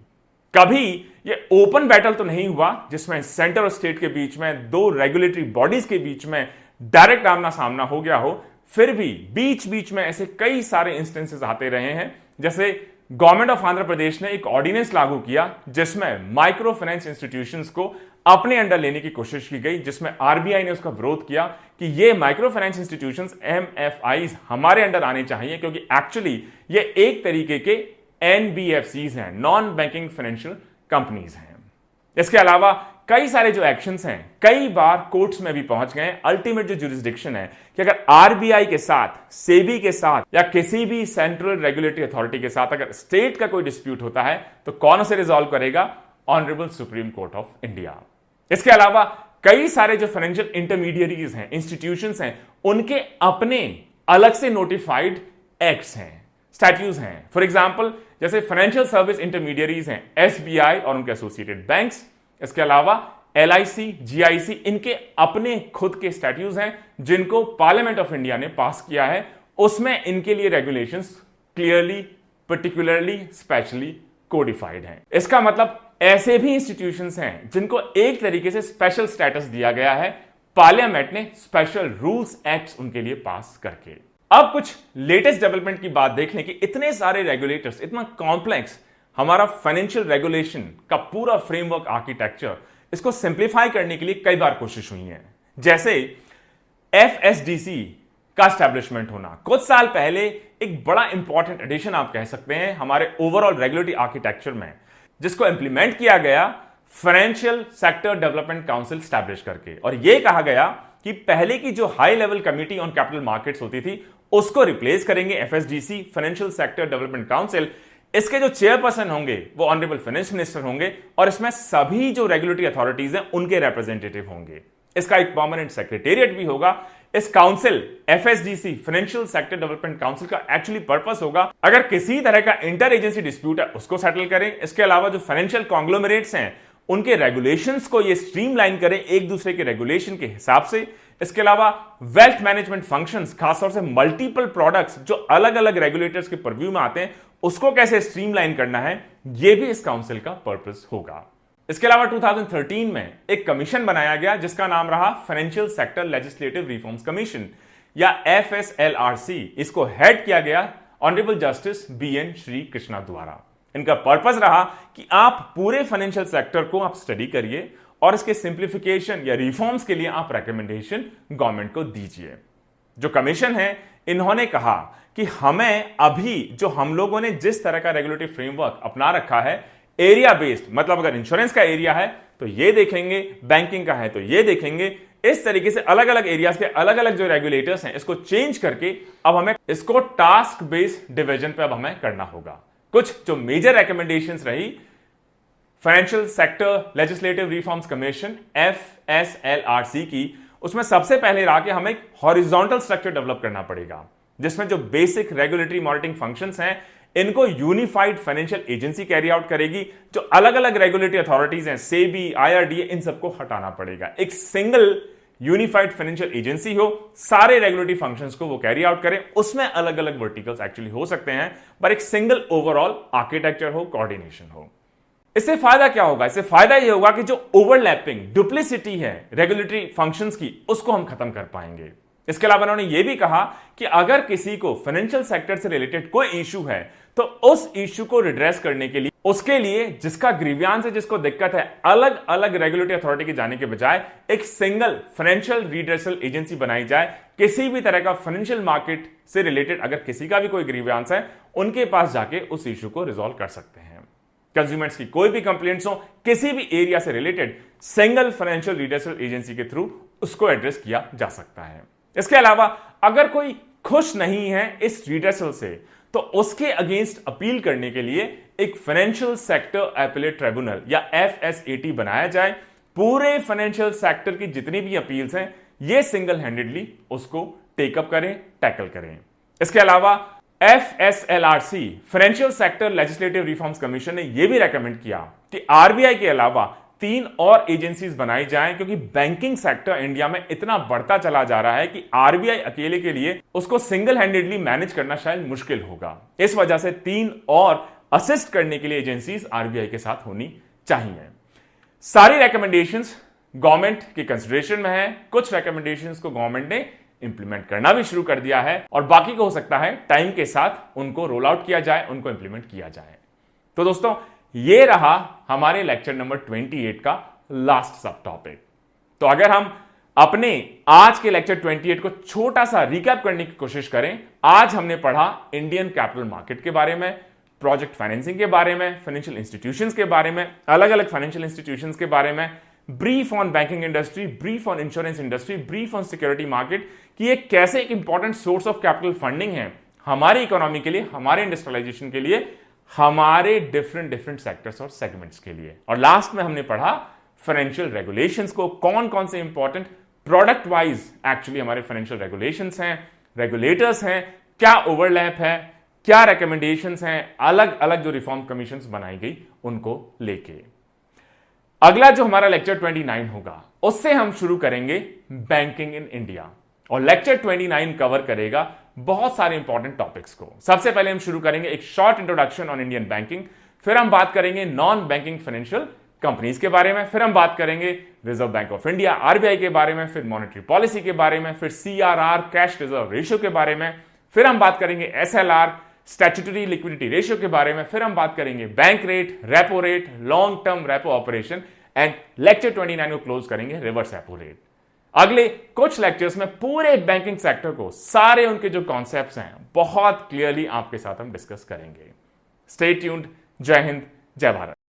कभी ये ओपन बैटल तो नहीं हुआ जिसमें सेंटर और स्टेट के बीच में, दो रेगुलेटरी बॉडीज के बीच में डायरेक्ट आमना सामना हो गया हो, फिर भी बीच बीच में ऐसे कई सारे इंस्टेंसेस आते रहे हैं। जैसे गवर्नमेंट ऑफ आंध्र प्रदेश ने एक ऑर्डिनेंस लागू किया जिसमें माइक्रो फाइनेंस इंस्टीट्यूशंस को अपने अंडर लेने की कोशिश की गई, जिसमें आरबीआई ने उसका विरोध किया कि ये माइक्रो फाइनेंस इंस्टीट्यूशंस एमएफआईज हमारे अंडर आने चाहिए, क्योंकि एक्चुअली ये एक तरीके के एनबीएफसीज हैं, नॉन बैंकिंग फाइनेंशियल कंपनीज हैं। इसके अलावा कई सारे जो एक्शंस हैं कई बार कोर्ट्स में भी पहुंच गए। अल्टीमेट जो जुरिस्डिक्शन है कि अगर आरबीआई के साथ, सेबी के साथ या किसी भी सेंट्रल रेगुलेटरी अथॉरिटी के साथ अगर स्टेट का कोई डिस्प्यूट होता है तो कौन उसे रिजॉल्व करेगा? Honourable supreme court of India. इसके अलावा कई सारे जो फाइनेंशियल इंटरमीडियरीज हैं, इंस्टीट्यूशंस हैं, उनके अपने अलग से नोटिफाइड एक्ट्स हैं, स्टैट्यूज हैं। फॉर एग्जांपल जैसे फाइनेंशियल सर्विस इंटरमीडियरीज हैं एसबीआई और उनके एसोसिएटेड बैंक्स। इसके अलावा एलआईसी, जीआईसी, इनके अपने खुद के स्टैट्यूज हैं जिनको पार्लियामेंट ऑफ इंडिया ने पास किया है। उसमें इनके लिए regulations clearly, particularly, specially codified हैं। इसका मतलब ऐसे भी इंस्टीट्यूशंस हैं जिनको एक तरीके से स्पेशल स्टेटस दिया गया है पार्लियामेंट ने स्पेशल रूल्स एक्ट्स उनके लिए पास करके। अब कुछ लेटेस्ट डेवलपमेंट की बात देख लें कि इतने सारे रेगुलेटर्स, इतना कॉम्प्लेक्स हमारा फाइनेंशियल रेगुलेशन का पूरा फ्रेमवर्क आर्किटेक्चर, इसको सिंप्लीफाई करने के लिए कई बार कोशिश हुई है। जैसे एफएसडीसी का स्टैब्लिशमेंट होना कुछ साल पहले एक बड़ा इंपॉर्टेंट एडिशन आप कह सकते हैं हमारे ओवरऑल रेगुलेटरी आर्किटेक्चर में, जिसको इंप्लीमेंट किया गया financial sector development council establish करके। और यह कहा गया कि पहले की जो high level committee on capital markets होती थी उसको रिप्लेस करेंगे FSDC, financial sector development council. इसके जो चेयरपर्सन होंगे वो ऑनरेबल फाइनेंस मिनिस्टर होंगे और इसमें सभी जो रेगुलेटरी अथॉरिटीज हैं उनके रिप्रेजेंटेटिव होंगे। इसका एक परमानेंट सेक्रेटेरिएट भी होगा। इस council, FSDC, financial sector development council का एक्चुअली पर्पस होगा अगर किसी तरह का इंटर एजेंसी डिस्प्यूट है उसको सेटल करें। इसके अलावा जो फाइनेंशियल कॉन्ग्लोमरेट्स हैं उनके रेगुलेशंस को ये स्ट्रीमलाइन करें एक दूसरे के रेगुलेशन के हिसाब से, इसके अलावा वेल्थ मैनेजमेंट फंक्शंस, खासतौर से मल्टीपल प्रोडक्ट्स जो अलग अलग रेगुलेटर्स के परव्यू में आते हैं, उसको कैसे स्ट्रीमलाइन करना है, यह भी इस काउंसिल का पर्पस होगा। इसके अलावा 2013 में एक कमीशन बनाया गया जिसका नाम रहा financial sector legislative reforms commission या FSLRC। इसको हेड किया गया honourable justice BN Shri Krishna द्वारा। इनका पर्पस रहा कि आप पूरे फाइनेंशियल सेक्टर को आप स्टडी करिए और इसके सिंप्लीफिकेशन या रिफॉर्म्स के लिए आप रिकमेंडेशन गवर्नमेंट को दीजिए। जो कमीशन है, इन्होंने कहा कि हमें अभी जो हम लोगों ने जिस तरह का रेगुलेटरी फ्रेमवर्क अपना रखा है, एरिया बेस्ड, मतलब अगर इंश्योरेंस का एरिया है तो ये देखेंगे, बैंकिंग का है तो ये देखेंगे, इस तरीके से अलग अलग एरियाज के अलग अलग जो रेगुलेटर्स हैं इसको चेंज करके अब हमें इसको टास्क बेस्ड डिवीजन पे अब हमें करना होगा। कुछ जो मेजर रिकमेंडेशंस रही financial sector legislative reforms commission FSLRC की, उसमें सबसे पहले रहा कि हमें हॉरिजॉन्टल स्ट्रक्चर डेवलप करना पड़ेगा जिसमें जो बेसिक रेगुलेटरी मॉनिटरिंग फंक्शंस हैं इनको unified financial agency carry out करेगी। जो अलग अलग रेगुलेटरी अथॉरिटीज हैं, SEBI, IRDA, इन सबको हटाना पड़ेगा। एक सिंगल यूनिफाइड फाइनेंशियल एजेंसी हो, सारे रेगुलेटरी फंक्शंस को वो कैरी आउट करे। उसमें अलग अलग वर्टिकल्स एक्चुअली हो सकते हैं, पर एक सिंगल ओवरऑल आर्किटेक्चर हो, कोऑर्डिनेशन हो। इससे फायदा क्या होगा? इससे फायदा यह होगा कि जो ओवरलैपिंग डुप्लिसिटी है रेगुलेटरी फंक्शंस की, उसको हम खत्म कर पाएंगे। इसके अलावा उन्होंने यह भी कहा कि अगर किसी को फाइनेंशियल सेक्टर से रिलेटेड कोई इशू है तो उस इशू को रिड्रेस करने के लिए, उसके लिए जिसका ग्रीवियांस है, जिसको दिक्कत है, अलग अलग रेगुलेटरी अथॉरिटी के जाने के बजाय एक सिंगल फाइनेंशियल रिड्रेसल एजेंसी बनाई जाए। किसी भी तरह का फाइनेंशियल मार्केट से रिलेटेड अगर किसी का भी कोई ग्रीवियांस है, उनके पास जाके उस इशू को रिजॉल्व कर सकते हैं। कंज्यूमर्स की कोई भी कंप्लेंट्स हो किसी भी एरिया से related, single financial redressal agency के थ्रू उसको एड्रेस किया जा सकता है। इसके अलावा अगर कोई खुश नहीं है इस रिड्रेसल से, तो उसके अगेंस्ट अपील करने के लिए एक फाइनेंशियल सेक्टर एपेलेट ट्रिब्यूनल या FSAT बनाया जाए। पूरे फाइनेंशियल सेक्टर की जितनी भी अपील्स हैं, ये सिंगल हैंडेडली उसको टेकअप करें, टैकल करें। इसके अलावा FSLRC financial sector legislative reforms commission ने यह भी रेकमेंड किया कि RBI के अलावा 3 और एजेंसीज बनाई जाएं, क्योंकि बैंकिंग सेक्टर इंडिया में इतना बढ़ता चला जा रहा है कि RBI अकेले के लिए उसको सिंगल हैंडेडली मैनेज करना शायद मुश्किल होगा। इस वजह से 3 और असिस्ट करने के लिए एजेंसीज RBI के साथ होनी चाहिए। सारी रिकमेंडेशंस गवर्नमेंट की कंसिडरेशन में है। कुछ रिकमेंडेशंस को गवर्नमेंट ने इंप्लीमेंट करना भी शुरू कर दिया है और बाकी को हो सकता है टाइम के साथ उनको रोल आउट किया जाए, उनको इंप्लीमेंट किया जाए। तो दोस्तों, ये रहा हमारे लेक्चर नंबर 28 का लास्ट सब टॉपिक। तो अगर हम अपने आज के लेक्चर 28 को छोटा सा रिकैप करने की कोशिश करें, आज हमने पढ़ा इंडियन कैपिटल मार्केट के बारे में, प्रोजेक्ट फाइनेंसिंग के बारे में, फाइनेंशियल इंस्टीट्यूशंस के बारे में, अलग अलग फाइनेंशियल इंस्टीट्यूशंस के बारे में, brief on banking industry, brief on insurance industry, brief on security market, कि ये कैसे एक important source of capital funding है हमारी इकोनॉमी के लिए, हमारे इंडस्ट्रियलाइजेशन के लिए, हमारे डिफरेंट सेक्टर्स और सेगमेंट्स के लिए। और लास्ट में हमने पढ़ा फाइनेंशियल रेगुलेशंस को, कौन कौन से इंपॉर्टेंट प्रोडक्ट वाइज एक्चुअली हमारे फाइनेंशियल रेगुलेशंस हैं, रेगुलेटर्स हैं, क्या ओवरलैप है, क्या रिकमेंडेशंस हैं, अलग अलग जो रिफॉर्म कमीशंस बनाई गई उनको लेके। अगला जो हमारा लेक्चर 29 होगा, उससे हम शुरू करेंगे बैंकिंग इन इंडिया, और लेक्चर 29 कवर करेगा बहुत सारे इंपॉर्टेंट टॉपिक्स को। सबसे पहले हम शुरू करेंगे एक short introduction on Indian banking, फिर हम बात करेंगे नॉन बैंकिंग फाइनेंशियल कंपनीज के बारे में, फिर हम बात करेंगे reserve bank of India RBI के बारे में, फिर मॉनेटरी पॉलिसी के बारे में, फिर CRR कैश रिजर्व रेशियो के बारे में, फिर हम बात करेंगे SLR स्टैट्यूटरी लिक्विडिटी रेशियो के बारे में, फिर हम बात करेंगे bank rate, repo rate, long term repo operation, and lecture 29 को क्लोज करेंगे रिवर्स रेपो रेट। अगले कुछ लेक्चर्स में पूरे बैंकिंग सेक्टर को, सारे उनके जो कॉन्सेप्ट्स हैं, बहुत क्लियरली आपके साथ हम डिस्कस करेंगे। Stay tuned. जय हिंद, जय भारत।